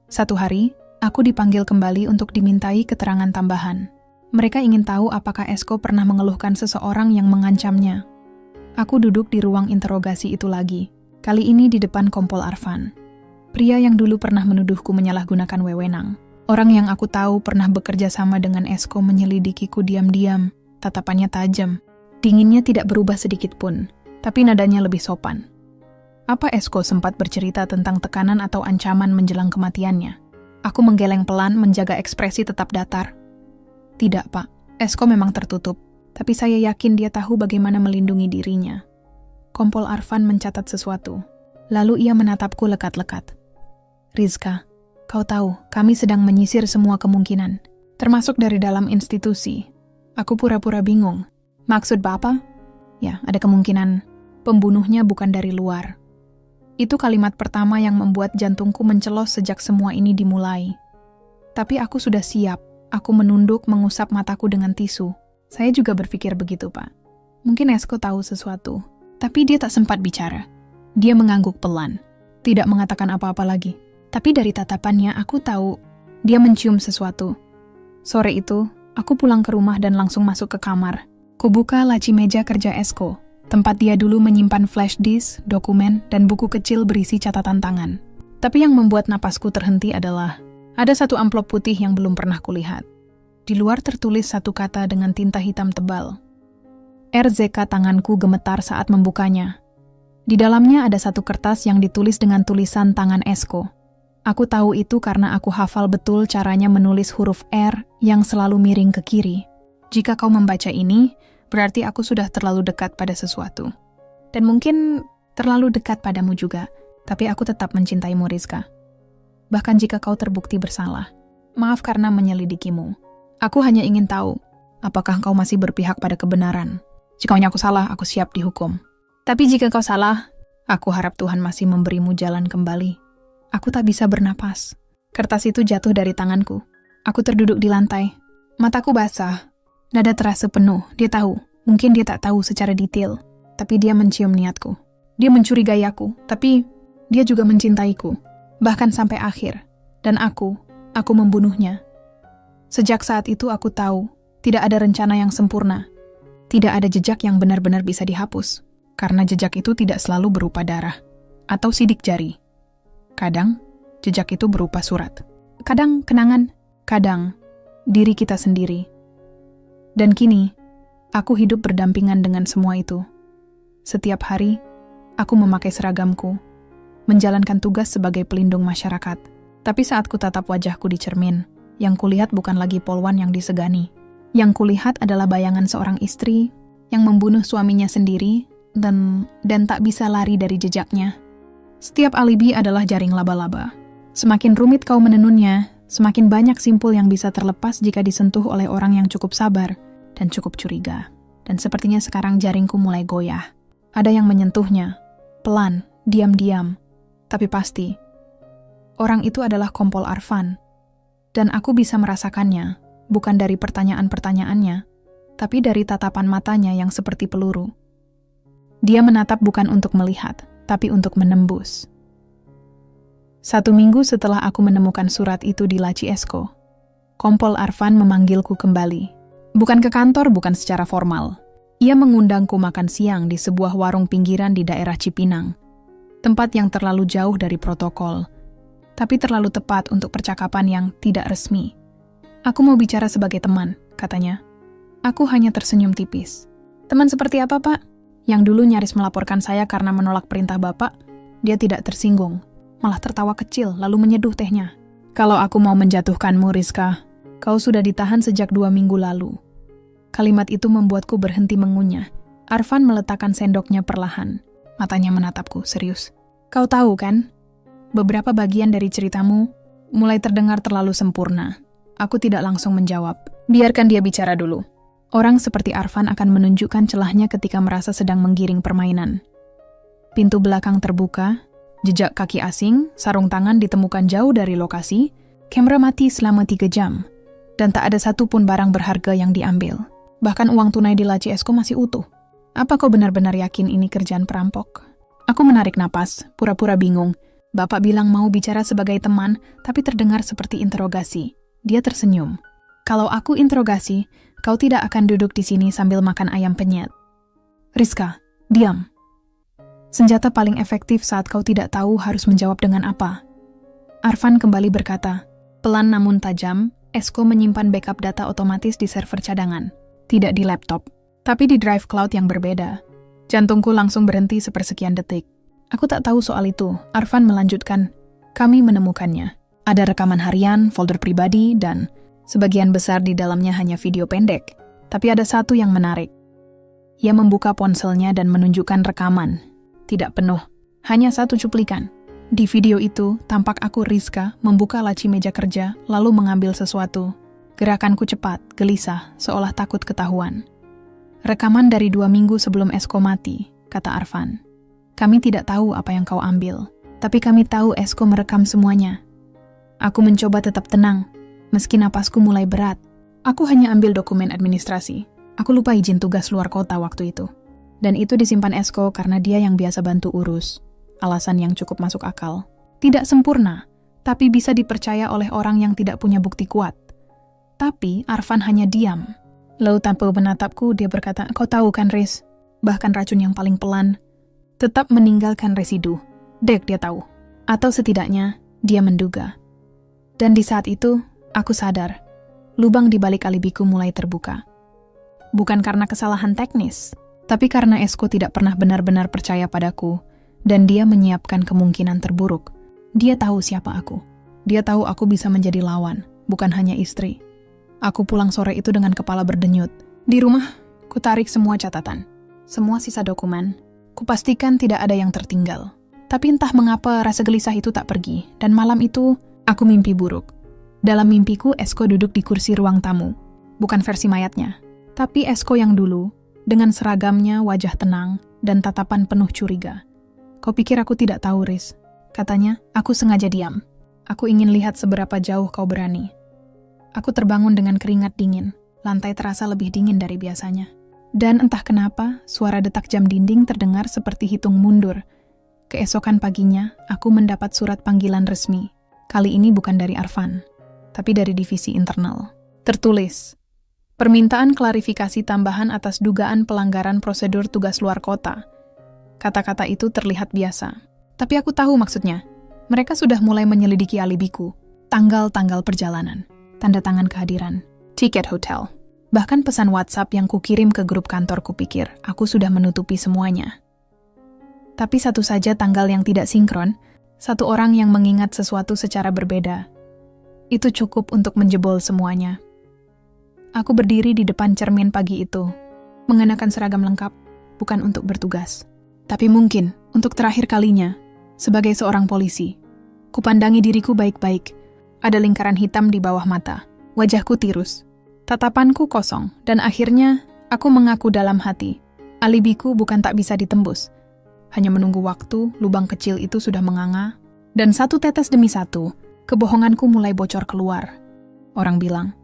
Satu hari, aku dipanggil kembali untuk dimintai keterangan tambahan. Mereka ingin tahu apakah Esko pernah mengeluhkan seseorang yang mengancamnya. Aku duduk di ruang interogasi itu lagi, kali ini di depan Kompol Arfan. Pria yang dulu pernah menuduhku menyalahgunakan wewenang. Orang yang aku tahu pernah bekerja sama dengan Esko menyelidikiku diam-diam, tatapannya tajam. Dinginnya tidak berubah sedikit pun, tapi nadanya lebih sopan. Apa Esko sempat bercerita tentang tekanan atau ancaman menjelang kematiannya? Aku menggeleng pelan menjaga ekspresi tetap datar. Tidak, Pak. Esko memang tertutup, tapi saya yakin dia tahu bagaimana melindungi dirinya. Kompol Arfan mencatat sesuatu. Lalu ia menatapku lekat-lekat. Rizka, kau tahu, kami sedang menyisir semua kemungkinan, termasuk dari dalam institusi. Aku pura-pura bingung. Maksud Bapak? Ya, ada kemungkinan Pembunuhnya bukan dari luar. Itu kalimat pertama yang membuat jantungku mencelos sejak semua ini dimulai. Tapi aku sudah siap. Aku menunduk mengusap mataku dengan tisu. Saya juga berpikir begitu, Pak. Mungkin Esko tahu sesuatu. Tapi dia tak sempat bicara. Dia mengangguk pelan. Tidak mengatakan apa-apa lagi. Tapi dari tatapannya aku tahu dia mencium sesuatu. Sore itu, aku pulang ke rumah dan langsung masuk ke kamar. Kubuka laci meja kerja Esko. Tempat dia dulu menyimpan flash disk, dokumen, dan buku kecil berisi catatan tangan. Tapi yang membuat napasku terhenti adalah ada satu amplop putih yang belum pernah kulihat. Di luar tertulis satu kata dengan tinta hitam tebal. RZK. Tanganku gemetar saat membukanya. Di dalamnya ada satu kertas yang ditulis dengan tulisan tangan Esko. Aku tahu itu karena aku hafal betul caranya menulis huruf R yang selalu miring ke kiri. Jika kau membaca ini, berarti aku sudah terlalu dekat pada sesuatu. Dan mungkin terlalu dekat padamu juga, tapi aku tetap mencintaimu, Rizka. Bahkan jika kau terbukti bersalah. Maaf karena menyelidikimu. Aku hanya ingin tahu, apakah kau masih berpihak pada kebenaran. Jika aku salah, aku siap dihukum. Tapi jika kau salah, aku harap Tuhan masih memberimu jalan kembali. Aku tak bisa bernapas. Kertas itu jatuh dari tanganku. Aku terduduk di lantai. Mataku basah. Dada terasa penuh. Dia tahu. Mungkin dia tak tahu secara detail. Tapi dia mencium niatku. Dia mencurigai aku. Tapi dia juga mencintaiku. Bahkan sampai akhir. Dan aku membunuhnya. Sejak saat itu aku tahu. Tidak ada rencana yang sempurna. Tidak ada jejak yang benar-benar bisa dihapus. Karena jejak itu tidak selalu berupa darah. Atau sidik jari. Kadang, jejak itu berupa surat. Kadang kenangan. Kadang, diri kita sendiri. Dan kini, aku hidup berdampingan dengan semua itu. Setiap hari, aku memakai seragamku, menjalankan tugas sebagai pelindung masyarakat. Tapi saat ku tatap wajahku di cermin, yang kulihat bukan lagi polwan yang disegani. Yang kulihat adalah bayangan seorang istri yang membunuh suaminya sendiri dan tak bisa lari dari jejaknya. Setiap alibi adalah jaring laba-laba. Semakin rumit kau menenunnya, semakin banyak simpul yang bisa terlepas jika disentuh oleh orang yang cukup sabar dan cukup curiga. Dan sepertinya sekarang jaringku mulai goyah. Ada yang menyentuhnya, pelan, diam-diam, tapi pasti. Orang itu adalah Kompol Arfan. Dan aku bisa merasakannya, bukan dari pertanyaan-pertanyaannya, tapi dari tatapan matanya yang seperti peluru. Dia menatap bukan untuk melihat, tapi untuk menembus. 1 minggu setelah aku menemukan surat itu di laci Esko, Kompol Arfan memanggilku kembali. Bukan ke kantor, bukan secara formal. Ia mengundangku makan siang di sebuah warung pinggiran di daerah Cipinang. Tempat yang terlalu jauh dari protokol, tapi terlalu tepat untuk percakapan yang tidak resmi. Aku mau bicara sebagai teman, katanya. Aku hanya tersenyum tipis. Teman seperti apa, Pak? Yang dulu nyaris melaporkan saya karena menolak perintah Bapak, dia tidak tersinggung. Malah tertawa kecil, lalu menyeduh tehnya. Kalau aku mau menjatuhkanmu, Rizka, kau sudah ditahan sejak 2 minggu lalu. Kalimat itu membuatku berhenti mengunyah. Arfan meletakkan sendoknya perlahan. Matanya menatapku, serius. Kau tahu kan? Beberapa bagian dari ceritamu mulai terdengar terlalu sempurna. Aku tidak langsung menjawab. Biarkan dia bicara dulu. Orang seperti Arfan akan menunjukkan celahnya ketika merasa sedang menggiring permainan. Pintu belakang terbuka, jejak kaki asing, sarung tangan ditemukan jauh dari lokasi, kamera mati selama 3 jam, dan tak ada satupun barang berharga yang diambil. Bahkan uang tunai di laci Esko masih utuh. Apa kau benar-benar yakin ini kerjaan perampok? Aku menarik napas, pura-pura bingung. Bapak bilang mau bicara sebagai teman, tapi terdengar seperti interogasi. Dia tersenyum. Kalau aku interogasi, kau tidak akan duduk di sini sambil makan ayam penyet. Rizka, diam. Senjata paling efektif saat kau tidak tahu harus menjawab dengan apa. Arfan kembali berkata, pelan namun tajam, Esko menyimpan backup data otomatis di server cadangan. Tidak di laptop, tapi di drive cloud yang berbeda. Jantungku langsung berhenti sepersekian detik. Aku tak tahu soal itu. Arfan melanjutkan, kami menemukannya. Ada rekaman harian, folder pribadi, dan sebagian besar di dalamnya hanya video pendek. Tapi ada satu yang menarik. Ia membuka ponselnya dan menunjukkan rekaman. Tidak penuh, hanya 1 cuplikan. Di video itu, tampak aku Rizka membuka laci meja kerja, lalu mengambil sesuatu. Gerakanku cepat, gelisah, seolah takut ketahuan. Rekaman dari 2 minggu sebelum Esko mati, kata Arfan. Kami tidak tahu apa yang kau ambil, tapi kami tahu Esko merekam semuanya. Aku mencoba tetap tenang, meski napasku mulai berat. Aku hanya ambil dokumen administrasi. Aku lupa izin tugas luar kota waktu itu. Dan itu disimpan Esko karena dia yang biasa bantu urus. Alasan yang cukup masuk akal. Tidak sempurna, tapi bisa dipercaya oleh orang yang tidak punya bukti kuat. Tapi Arfan hanya diam. Lalu tanpa menatapku, dia berkata, kau tahu kan Riz, bahkan racun yang paling pelan tetap meninggalkan residu. Dek, dia tahu. Atau setidaknya, dia menduga. Dan di saat itu, aku sadar, lubang di balik alibiku mulai terbuka. Bukan karena kesalahan teknis, tapi karena Esko tidak pernah benar-benar percaya padaku, dan dia menyiapkan kemungkinan terburuk. Dia tahu siapa aku. Dia tahu aku bisa menjadi lawan, bukan hanya istri. Aku pulang sore itu dengan kepala berdenyut. Di rumah, ku tarik semua catatan, semua sisa dokumen. Kupastikan tidak ada yang tertinggal. Tapi entah mengapa rasa gelisah itu tak pergi, dan malam itu aku mimpi buruk. Dalam mimpiku, Esko duduk di kursi ruang tamu. Bukan versi mayatnya, tapi Esko yang dulu, dengan seragamnya, wajah tenang, dan tatapan penuh curiga. Kau pikir aku tidak tahu, Riz? Katanya, aku sengaja diam. Aku ingin lihat seberapa jauh kau berani. Aku terbangun dengan keringat dingin. Lantai terasa lebih dingin dari biasanya. Dan entah kenapa, suara detak jam dinding terdengar seperti hitung mundur. Keesokan paginya, aku mendapat surat panggilan resmi. Kali ini bukan dari Arfan, tapi dari divisi internal. Tertulis, permintaan klarifikasi tambahan atas dugaan pelanggaran prosedur tugas luar kota. Kata-kata itu terlihat biasa. Tapi aku tahu maksudnya. Mereka sudah mulai menyelidiki alibiku. Tanggal-tanggal perjalanan, tanda tangan kehadiran, tiket hotel. Bahkan pesan WhatsApp yang kukirim ke grup kantor kupikir aku sudah menutupi semuanya. Tapi satu saja tanggal yang tidak sinkron, satu orang yang mengingat sesuatu secara berbeda. Itu cukup untuk menjebol semuanya. Aku berdiri di depan cermin pagi itu, mengenakan seragam lengkap, bukan untuk bertugas. Tapi mungkin, untuk terakhir kalinya, sebagai seorang polisi. Kupandangi diriku baik-baik, ada lingkaran hitam di bawah mata, wajahku tirus. Tatapanku kosong, dan akhirnya aku mengaku dalam hati. Alibiku bukan tak bisa ditembus. Hanya menunggu waktu, lubang kecil itu sudah menganga, dan satu tetes demi satu, kebohonganku mulai bocor keluar. Orang bilang,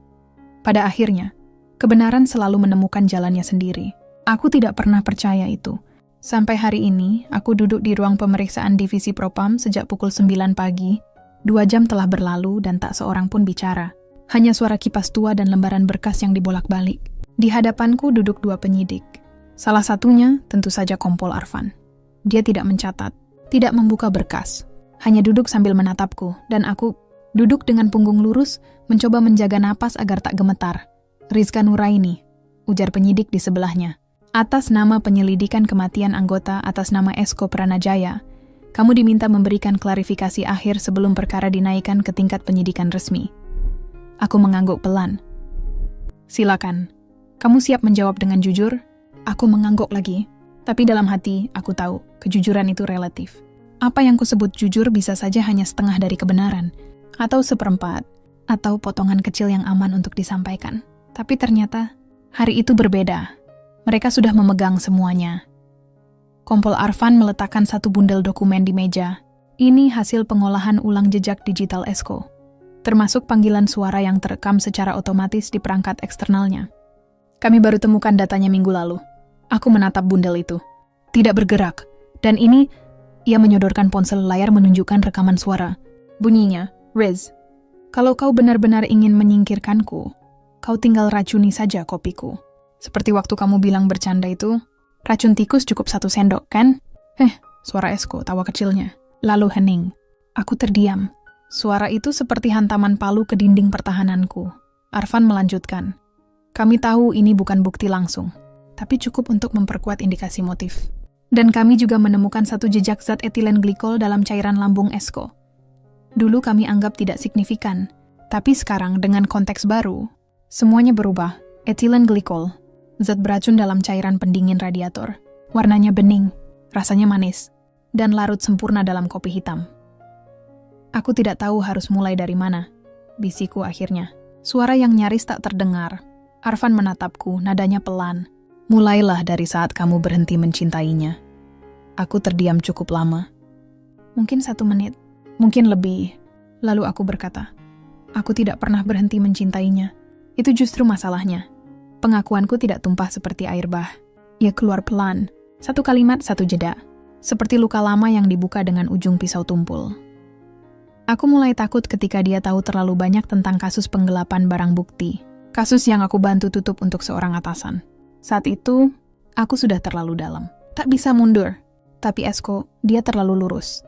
pada akhirnya, kebenaran selalu menemukan jalannya sendiri. Aku tidak pernah percaya itu. Sampai hari ini, aku duduk di ruang pemeriksaan divisi Propam sejak pukul 9 pagi. 2 jam telah berlalu dan tak seorang pun bicara. Hanya suara kipas tua dan lembaran berkas yang dibolak-balik. Di hadapanku duduk 2 penyidik. Salah satunya tentu saja Kompol Arfan. Dia tidak mencatat, tidak membuka berkas. Hanya duduk sambil menatapku, dan aku duduk dengan punggung lurus, mencoba menjaga napas agar tak gemetar. Rizka Nuraini, ujar penyidik di sebelahnya. Atas nama penyelidikan kematian anggota atas nama Esko Pranajaya, kamu diminta memberikan klarifikasi akhir sebelum perkara dinaikkan ke tingkat penyidikan resmi. Aku mengangguk pelan. Silakan. Kamu siap menjawab dengan jujur? Aku mengangguk lagi. Tapi dalam hati, aku tahu, kejujuran itu relatif. Apa yang kusebut jujur bisa saja hanya setengah dari kebenaran, atau seperempat, atau potongan kecil yang aman untuk disampaikan. Tapi ternyata, hari itu berbeda. Mereka sudah memegang semuanya. Kompol Arfan meletakkan satu bundel dokumen di meja. Ini hasil pengolahan ulang jejak digital Esko, termasuk panggilan suara yang terekam secara otomatis di perangkat eksternalnya. Kami baru temukan datanya minggu lalu. Aku menatap bundel itu. Tidak bergerak. Dan ini, ia menyodorkan ponsel layar menunjukkan rekaman suara. Bunyinya, Riz, kalau kau benar-benar ingin menyingkirkanku, kau tinggal racuni saja kopiku. Seperti waktu kamu bilang bercanda itu, racun tikus cukup 1 sendok, kan? Suara Esko, tawa kecilnya. Lalu hening. Aku terdiam. Suara itu seperti hantaman palu ke dinding pertahananku. Arfan melanjutkan. Kami tahu ini bukan bukti langsung, tapi cukup untuk memperkuat indikasi motif. Dan kami juga menemukan satu jejak zat etilen glikol dalam cairan lambung Esko. Dulu kami anggap tidak signifikan, tapi sekarang dengan konteks baru, semuanya berubah. Etilen glikol, zat beracun dalam cairan pendingin radiator. Warnanya bening, rasanya manis, dan larut sempurna dalam kopi hitam. Aku tidak tahu harus mulai dari mana, bisiku akhirnya. Suara yang nyaris tak terdengar. Arfan menatapku, nadanya pelan. Mulailah dari saat kamu berhenti mencintainya. Aku terdiam cukup lama. Mungkin 1 menit, mungkin lebih. Lalu aku berkata, aku tidak pernah berhenti mencintainya. Itu justru masalahnya. Pengakuanku tidak tumpah seperti air bah. Ia keluar pelan, 1 kalimat 1 jeda. Seperti luka lama yang dibuka dengan ujung pisau tumpul. Aku mulai takut ketika dia tahu terlalu banyak tentang kasus penggelapan barang bukti. Kasus yang aku bantu tutup untuk seorang atasan. Saat itu, aku sudah terlalu dalam. Tak bisa mundur. Tapi Esko, dia terlalu lurus.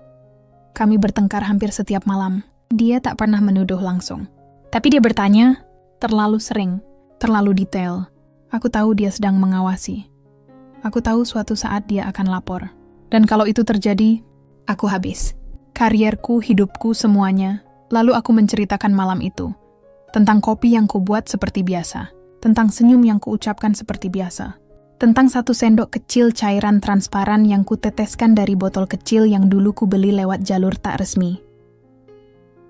Kami bertengkar hampir setiap malam. Dia tak pernah menuduh langsung. Tapi dia bertanya, terlalu sering, terlalu detail. Aku tahu dia sedang mengawasi. Aku tahu suatu saat dia akan lapor. Dan kalau itu terjadi, aku habis. Karierku, hidupku, semuanya. Lalu aku menceritakan malam itu. Tentang kopi yang kubuat seperti biasa. Tentang senyum yang kuucapkan seperti biasa. Tentang 1 sendok kecil cairan transparan yang kuteteskan dari botol kecil yang dulu kubeli lewat jalur tak resmi.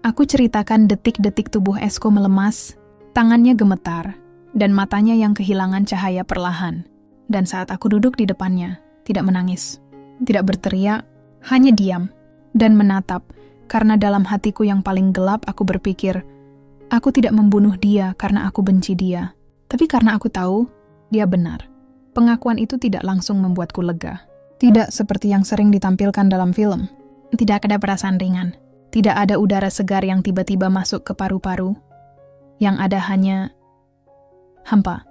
Aku ceritakan detik-detik tubuh Esko melemas, tangannya gemetar, dan matanya yang kehilangan cahaya perlahan. Dan saat aku duduk di depannya, tidak menangis, tidak berteriak, hanya diam, dan menatap, karena dalam hatiku yang paling gelap aku berpikir, aku tidak membunuh dia karena aku benci dia, tapi karena aku tahu, dia benar. Pengakuan itu tidak langsung membuatku lega. Tidak seperti yang sering ditampilkan dalam film. Tidak ada perasaan ringan. Tidak ada udara segar yang tiba-tiba masuk ke paru-paru. Yang ada hanya hampa.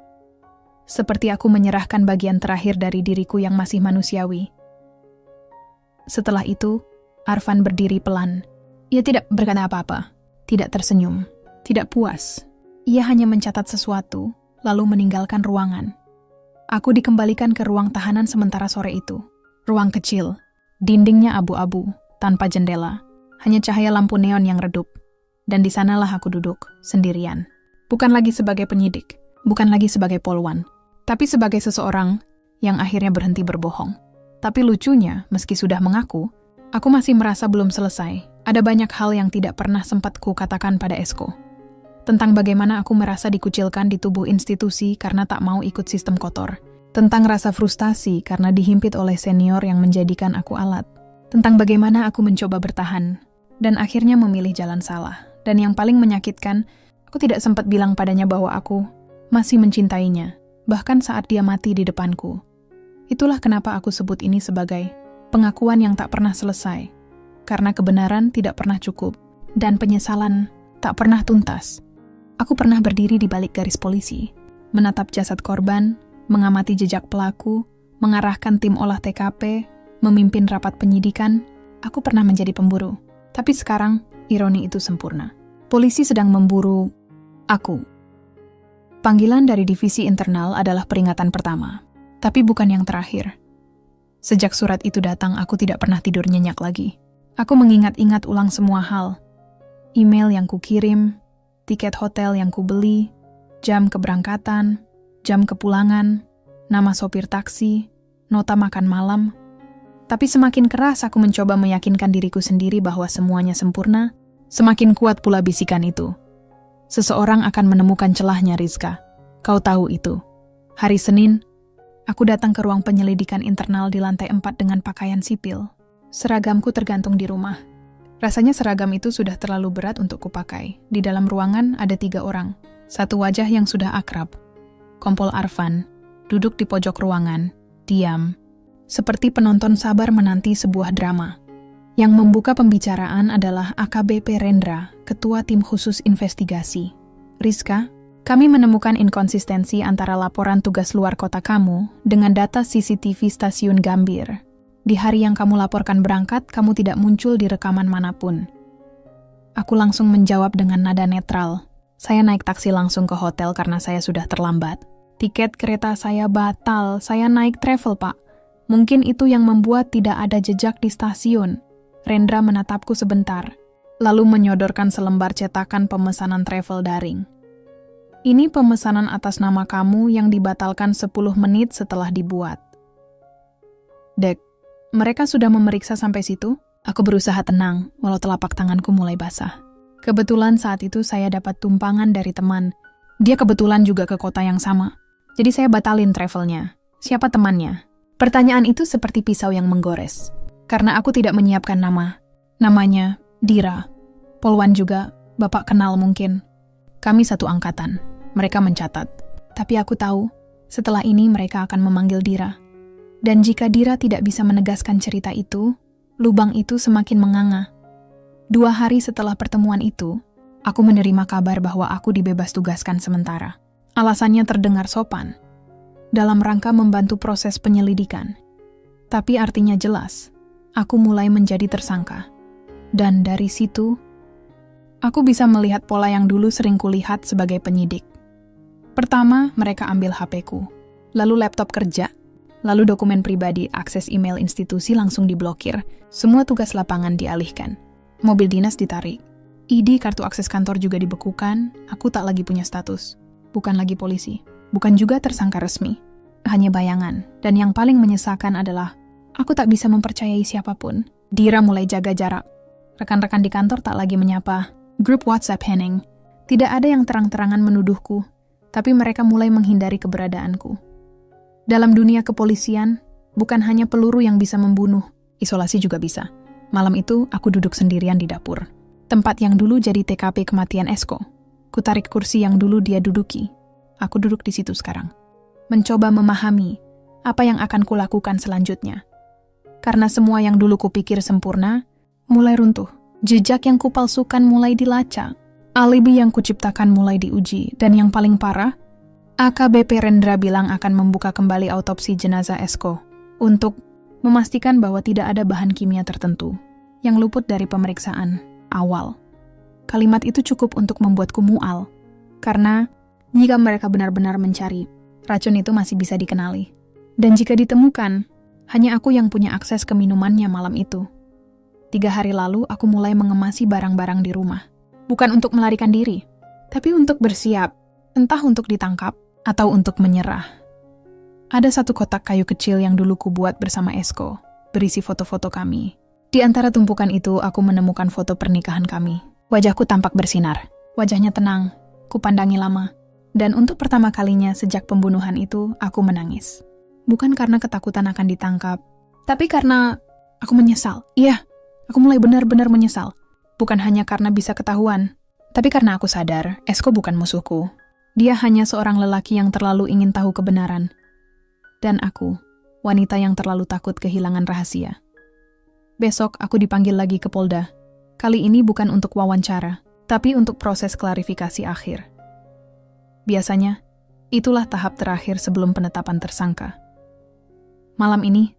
Seperti aku menyerahkan bagian terakhir dari diriku yang masih manusiawi. Setelah itu, Arfan berdiri pelan. Ia tidak berkata apa-apa. Tidak tersenyum. Tidak puas. Ia hanya mencatat sesuatu, lalu meninggalkan ruangan. Aku dikembalikan ke ruang tahanan sementara sore itu. Ruang kecil, dindingnya abu-abu, tanpa jendela, hanya cahaya lampu neon yang redup. Dan di sanalah aku duduk, sendirian. Bukan lagi sebagai penyidik, bukan lagi sebagai polwan, tapi sebagai seseorang yang akhirnya berhenti berbohong. Tapi lucunya, meski sudah mengaku, aku masih merasa belum selesai. Ada banyak hal yang tidak pernah sempat kukatakan pada Esko. Tentang bagaimana aku merasa dikucilkan di tubuh institusi karena tak mau ikut sistem kotor. Tentang rasa frustasi karena dihimpit oleh senior yang menjadikan aku alat. Tentang bagaimana aku mencoba bertahan, dan akhirnya memilih jalan salah. Dan yang paling menyakitkan, aku tidak sempat bilang padanya bahwa aku masih mencintainya, bahkan saat dia mati di depanku. Itulah kenapa aku sebut ini sebagai pengakuan yang tak pernah selesai. Karena kebenaran tidak pernah cukup, dan penyesalan tak pernah tuntas. Aku pernah berdiri di balik garis polisi, menatap jasad korban, mengamati jejak pelaku, mengarahkan tim olah TKP, memimpin rapat penyidikan. Aku pernah menjadi pemburu. Tapi sekarang, ironi itu sempurna. Polisi sedang memburu aku. Panggilan dari divisi internal adalah peringatan pertama, tapi bukan yang terakhir. Sejak surat itu datang, aku tidak pernah tidur nyenyak lagi. Aku mengingat-ingat ulang semua hal. Email yang kukirim, tiket hotel yang kubeli, jam keberangkatan, jam kepulangan, nama sopir taksi, nota makan malam. Tapi semakin keras aku mencoba meyakinkan diriku sendiri bahwa semuanya sempurna, semakin kuat pula bisikan itu. Seseorang akan menemukan celahnya, Rizka. Kau tahu itu. Hari Senin, aku datang ke ruang penyelidikan internal di lantai 4 dengan pakaian sipil. Seragamku tergantung di rumah. Rasanya seragam itu sudah terlalu berat untuk kupakai. Di dalam ruangan ada 3 orang. Satu wajah yang sudah akrab. Kompol Arfan, duduk di pojok ruangan, diam. Seperti penonton sabar menanti sebuah drama. Yang membuka pembicaraan adalah AKBP Rendra, Ketua Tim Khusus Investigasi. Rizka, kami menemukan inkonsistensi antara laporan tugas luar kota kamu dengan data CCTV stasiun Gambir. Di hari yang kamu laporkan berangkat, kamu tidak muncul di rekaman manapun. Aku langsung menjawab dengan nada netral. Saya naik taksi langsung ke hotel karena saya sudah terlambat. Tiket kereta saya batal, saya naik travel, Pak. Mungkin itu yang membuat tidak ada jejak di stasiun. Rendra menatapku sebentar, lalu menyodorkan selembar cetakan pemesanan travel daring. Ini pemesanan atas nama kamu yang dibatalkan 10 menit setelah dibuat. Dek, mereka sudah memeriksa sampai situ? Aku berusaha tenang, walau telapak tanganku mulai basah. Kebetulan saat itu saya dapat tumpangan dari teman. Dia kebetulan juga ke kota yang sama. Jadi saya batalin travelnya. Siapa temannya? Pertanyaan itu seperti pisau yang menggores. Karena aku tidak menyiapkan nama. Namanya Dira. Polwan juga, Bapak kenal mungkin. Kami satu angkatan. Mereka mencatat. Tapi aku tahu, setelah ini mereka akan memanggil Dira. Dan jika Dira tidak bisa menegaskan cerita itu, lubang itu semakin menganga. 2 hari setelah pertemuan itu, aku menerima kabar bahwa aku dibebas tugaskan sementara. Alasannya terdengar sopan, dalam rangka membantu proses penyelidikan. Tapi artinya jelas, aku mulai menjadi tersangka. Dan dari situ, aku bisa melihat pola yang dulu sering kulihat sebagai penyidik. Pertama, mereka ambil HP-ku, lalu laptop kerja, lalu dokumen pribadi, akses email institusi langsung diblokir, semua tugas lapangan dialihkan. Mobil dinas ditarik. ID, kartu akses kantor juga dibekukan, aku tak lagi punya status. Bukan lagi polisi. Bukan juga tersangka resmi. Hanya bayangan. Dan yang paling menyesalkan adalah, aku tak bisa mempercayai siapapun. Dira mulai jaga jarak. Rekan-rekan di kantor tak lagi menyapa. Grup WhatsApp hening. Tidak ada yang terang-terangan menuduhku, tapi mereka mulai menghindari keberadaanku. Dalam dunia kepolisian, bukan hanya peluru yang bisa membunuh, isolasi juga bisa. Malam itu, aku duduk sendirian di dapur. Tempat yang dulu jadi TKP kematian Esko. Kutarik kursi yang dulu dia duduki. Aku duduk di situ sekarang. Mencoba memahami apa yang akan kulakukan selanjutnya. Karena semua yang dulu kupikir sempurna, mulai runtuh. Jejak yang kupalsukan mulai dilacak. Alibi yang kuciptakan mulai diuji. Dan yang paling parah, AKBP Rendra bilang akan membuka kembali autopsi jenazah Esko. Untuk memastikan bahwa tidak ada bahan kimia tertentu yang luput dari pemeriksaan awal. Kalimat itu cukup untuk membuatku mual, karena jika mereka benar-benar mencari, racun itu masih bisa dikenali. Dan jika ditemukan, hanya aku yang punya akses ke minumannya malam itu. 3 hari lalu, aku mulai mengemasi barang-barang di rumah. Bukan untuk melarikan diri, tapi untuk bersiap, entah untuk ditangkap atau untuk menyerah. Ada satu kotak kayu kecil yang dulu kubuat bersama Esko, berisi foto-foto kami. Di antara tumpukan itu, aku menemukan foto pernikahan kami. Wajahku tampak bersinar. Wajahnya tenang, kupandangi lama. Dan untuk pertama kalinya sejak pembunuhan itu, aku menangis. Bukan karena ketakutan akan ditangkap, tapi karena aku menyesal. Iya, aku mulai benar-benar menyesal. Bukan hanya karena bisa ketahuan, tapi karena aku sadar, Esko bukan musuhku. Dia hanya seorang lelaki yang terlalu ingin tahu kebenaran. Dan aku, wanita yang terlalu takut kehilangan rahasia. Besok aku dipanggil lagi ke Polda. Kali ini bukan untuk wawancara, tapi untuk proses klarifikasi akhir. Biasanya, itulah tahap terakhir sebelum penetapan tersangka. Malam ini,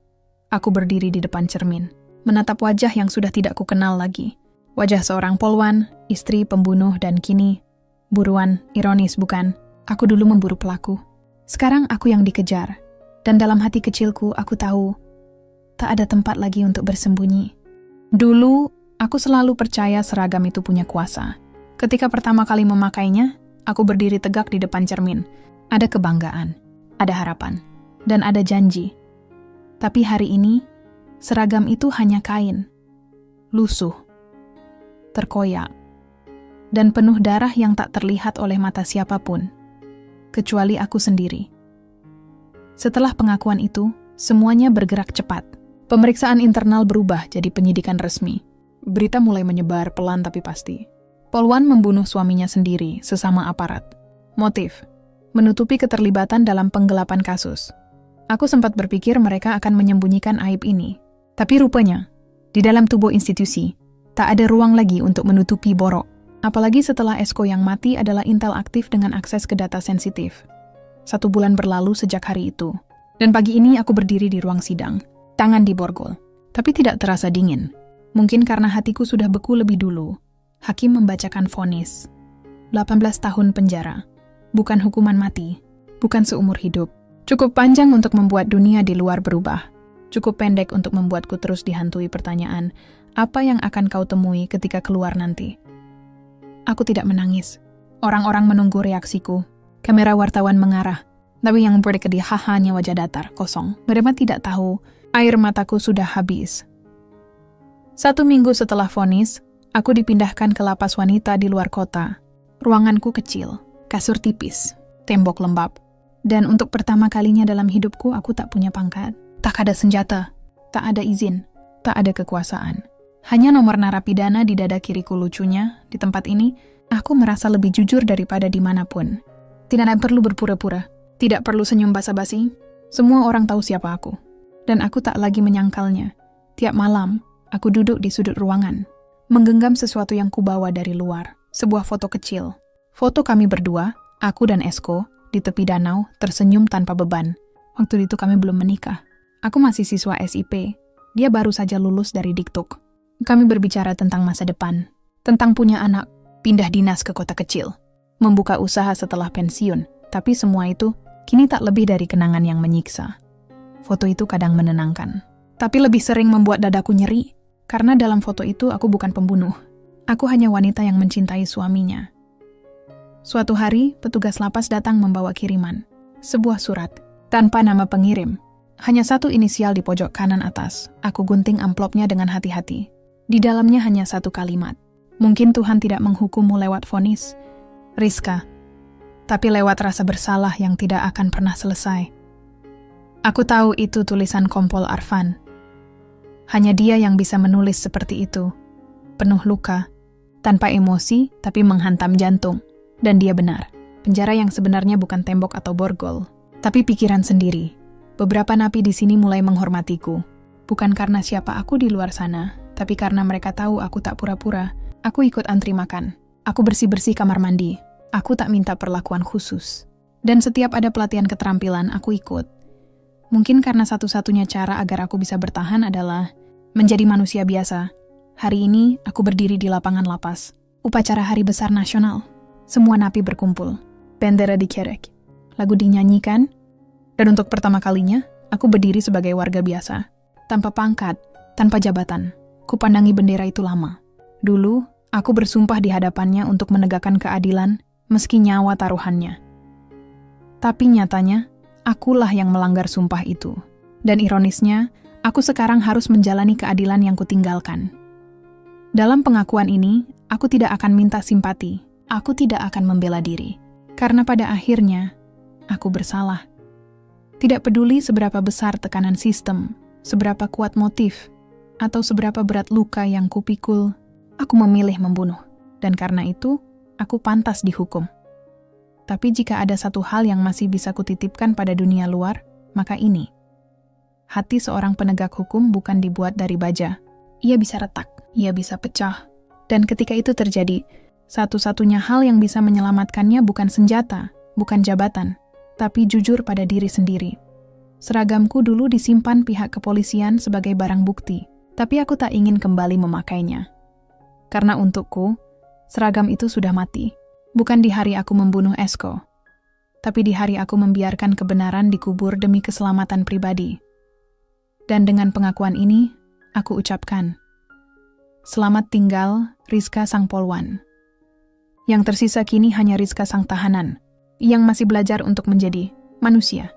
aku berdiri di depan cermin, menatap wajah yang sudah tidak kukenal lagi. Wajah seorang polwan, istri pembunuh, dan kini, buruan, ironis bukan, aku dulu memburu pelaku. Sekarang aku yang dikejar. Dan dalam hati kecilku, aku tahu, tak ada tempat lagi untuk bersembunyi. Dulu, aku selalu percaya seragam itu punya kuasa. Ketika pertama kali memakainya, aku berdiri tegak di depan cermin. Ada kebanggaan, ada harapan, dan ada janji. Tapi hari ini, seragam itu hanya kain. Lusuh, terkoyak, dan penuh darah yang tak terlihat oleh mata siapapun, kecuali aku sendiri. Setelah pengakuan itu, semuanya bergerak cepat. Pemeriksaan internal berubah jadi penyidikan resmi. Berita mulai menyebar pelan tapi pasti. Polwan membunuh suaminya sendiri, sesama aparat. Motif: menutupi keterlibatan dalam penggelapan kasus. Aku sempat berpikir mereka akan menyembunyikan aib ini. Tapi rupanya, di dalam tubuh institusi, tak ada ruang lagi untuk menutupi borok. Apalagi setelah Esko yang mati adalah intel aktif dengan akses ke data sensitif. 1 bulan berlalu sejak hari itu. Dan pagi ini aku berdiri di ruang sidang, tangan di borgol. Tapi tidak terasa dingin. Mungkin karena hatiku sudah beku lebih dulu. Hakim membacakan vonis. 18 tahun penjara. Bukan hukuman mati. Bukan seumur hidup. Cukup panjang untuk membuat dunia di luar berubah. Cukup pendek untuk membuatku terus dihantui pertanyaan, apa yang akan kau temui ketika keluar nanti? Aku tidak menangis. Orang-orang menunggu reaksiku. Kamera wartawan mengarah, tapi yang berkedih hanya wajah datar, kosong. Mereka tidak tahu, air mataku sudah habis. 1 minggu setelah vonis, aku dipindahkan ke lapas wanita di luar kota. Ruanganku kecil, kasur tipis, tembok lembab. Dan untuk pertama kalinya dalam hidupku, aku tak punya pangkat. Tak ada senjata, tak ada izin, tak ada kekuasaan. Hanya nomor narapidana di dada kiriku. Lucunya, di tempat ini, aku merasa lebih jujur daripada dimanapun. Tidak ada perlu berpura-pura, tidak perlu senyum basa-basi. Semua orang tahu siapa aku. Dan aku tak lagi menyangkalnya. Tiap malam, aku duduk di sudut ruangan, menggenggam sesuatu yang kubawa dari luar. Sebuah foto kecil. Foto kami berdua, aku dan Esko, di tepi danau, tersenyum tanpa beban. Waktu itu kami belum menikah. Aku masih siswa SIP. Dia baru saja lulus dari Diktuk. Kami berbicara tentang masa depan, tentang punya anak, pindah dinas ke kota kecil, membuka usaha setelah pensiun. Tapi semua itu kini tak lebih dari kenangan yang menyiksa. Foto itu kadang menenangkan, tapi lebih sering membuat dadaku nyeri. Karena dalam foto itu aku bukan pembunuh. Aku hanya wanita yang mencintai suaminya. Suatu hari, petugas lapas datang membawa kiriman. Sebuah surat, tanpa nama pengirim. Hanya satu inisial di pojok kanan atas. Aku gunting amplopnya dengan hati-hati. Di dalamnya hanya satu kalimat. Mungkin Tuhan tidak menghukummu lewat vonis, Rizka, tapi lewat rasa bersalah yang tidak akan pernah selesai. Aku tahu itu tulisan Kompol Arfan. Hanya dia yang bisa menulis seperti itu. Penuh luka, tanpa emosi, tapi menghantam jantung. Dan dia benar. Penjara yang sebenarnya bukan tembok atau borgol, tapi pikiran sendiri. Beberapa napi di sini mulai menghormatiku. Bukan karena siapa aku di luar sana, tapi karena mereka tahu aku tak pura-pura. Aku ikut antri makan. Aku bersih-bersih kamar mandi. Aku tak minta perlakuan khusus. Dan setiap ada pelatihan keterampilan, aku ikut. Mungkin karena satu-satunya cara agar aku bisa bertahan adalah menjadi manusia biasa. Hari ini, aku berdiri di lapangan lapas. Upacara Hari Besar Nasional. Semua napi berkumpul. Bendera dikerek. Lagu dinyanyikan. Dan untuk pertama kalinya, aku berdiri sebagai warga biasa. Tanpa pangkat, tanpa jabatan. Kupandangi bendera itu lama. Dulu, aku bersumpah di hadapannya untuk menegakkan keadilan, meski nyawa taruhannya. Tapi nyatanya, akulah yang melanggar sumpah itu. Dan ironisnya, aku sekarang harus menjalani keadilan yang kutinggalkan. Dalam pengakuan ini, aku tidak akan minta simpati. Aku tidak akan membela diri. Karena pada akhirnya, aku bersalah. Tidak peduli seberapa besar tekanan sistem, seberapa kuat motif, atau seberapa berat luka yang kupikul, aku memilih membunuh. Dan karena itu, aku pantas dihukum. Tapi jika ada satu hal yang masih bisa kutitipkan pada dunia luar, maka ini. Hati seorang penegak hukum bukan dibuat dari baja. Ia bisa retak, ia bisa pecah. Dan ketika itu terjadi, satu-satunya hal yang bisa menyelamatkannya bukan senjata, bukan jabatan, tapi jujur pada diri sendiri. Seragamku dulu disimpan pihak kepolisian sebagai barang bukti, tapi aku tak ingin kembali memakainya. Karena untukku, seragam itu sudah mati. Bukan di hari aku membunuh Esko, tapi di hari aku membiarkan kebenaran dikubur demi keselamatan pribadi. Dan dengan pengakuan ini, aku ucapkan, selamat tinggal, Rizka Sang Polwan. Yang tersisa kini hanya Rizka Sang Tahanan, yang masih belajar untuk menjadi manusia.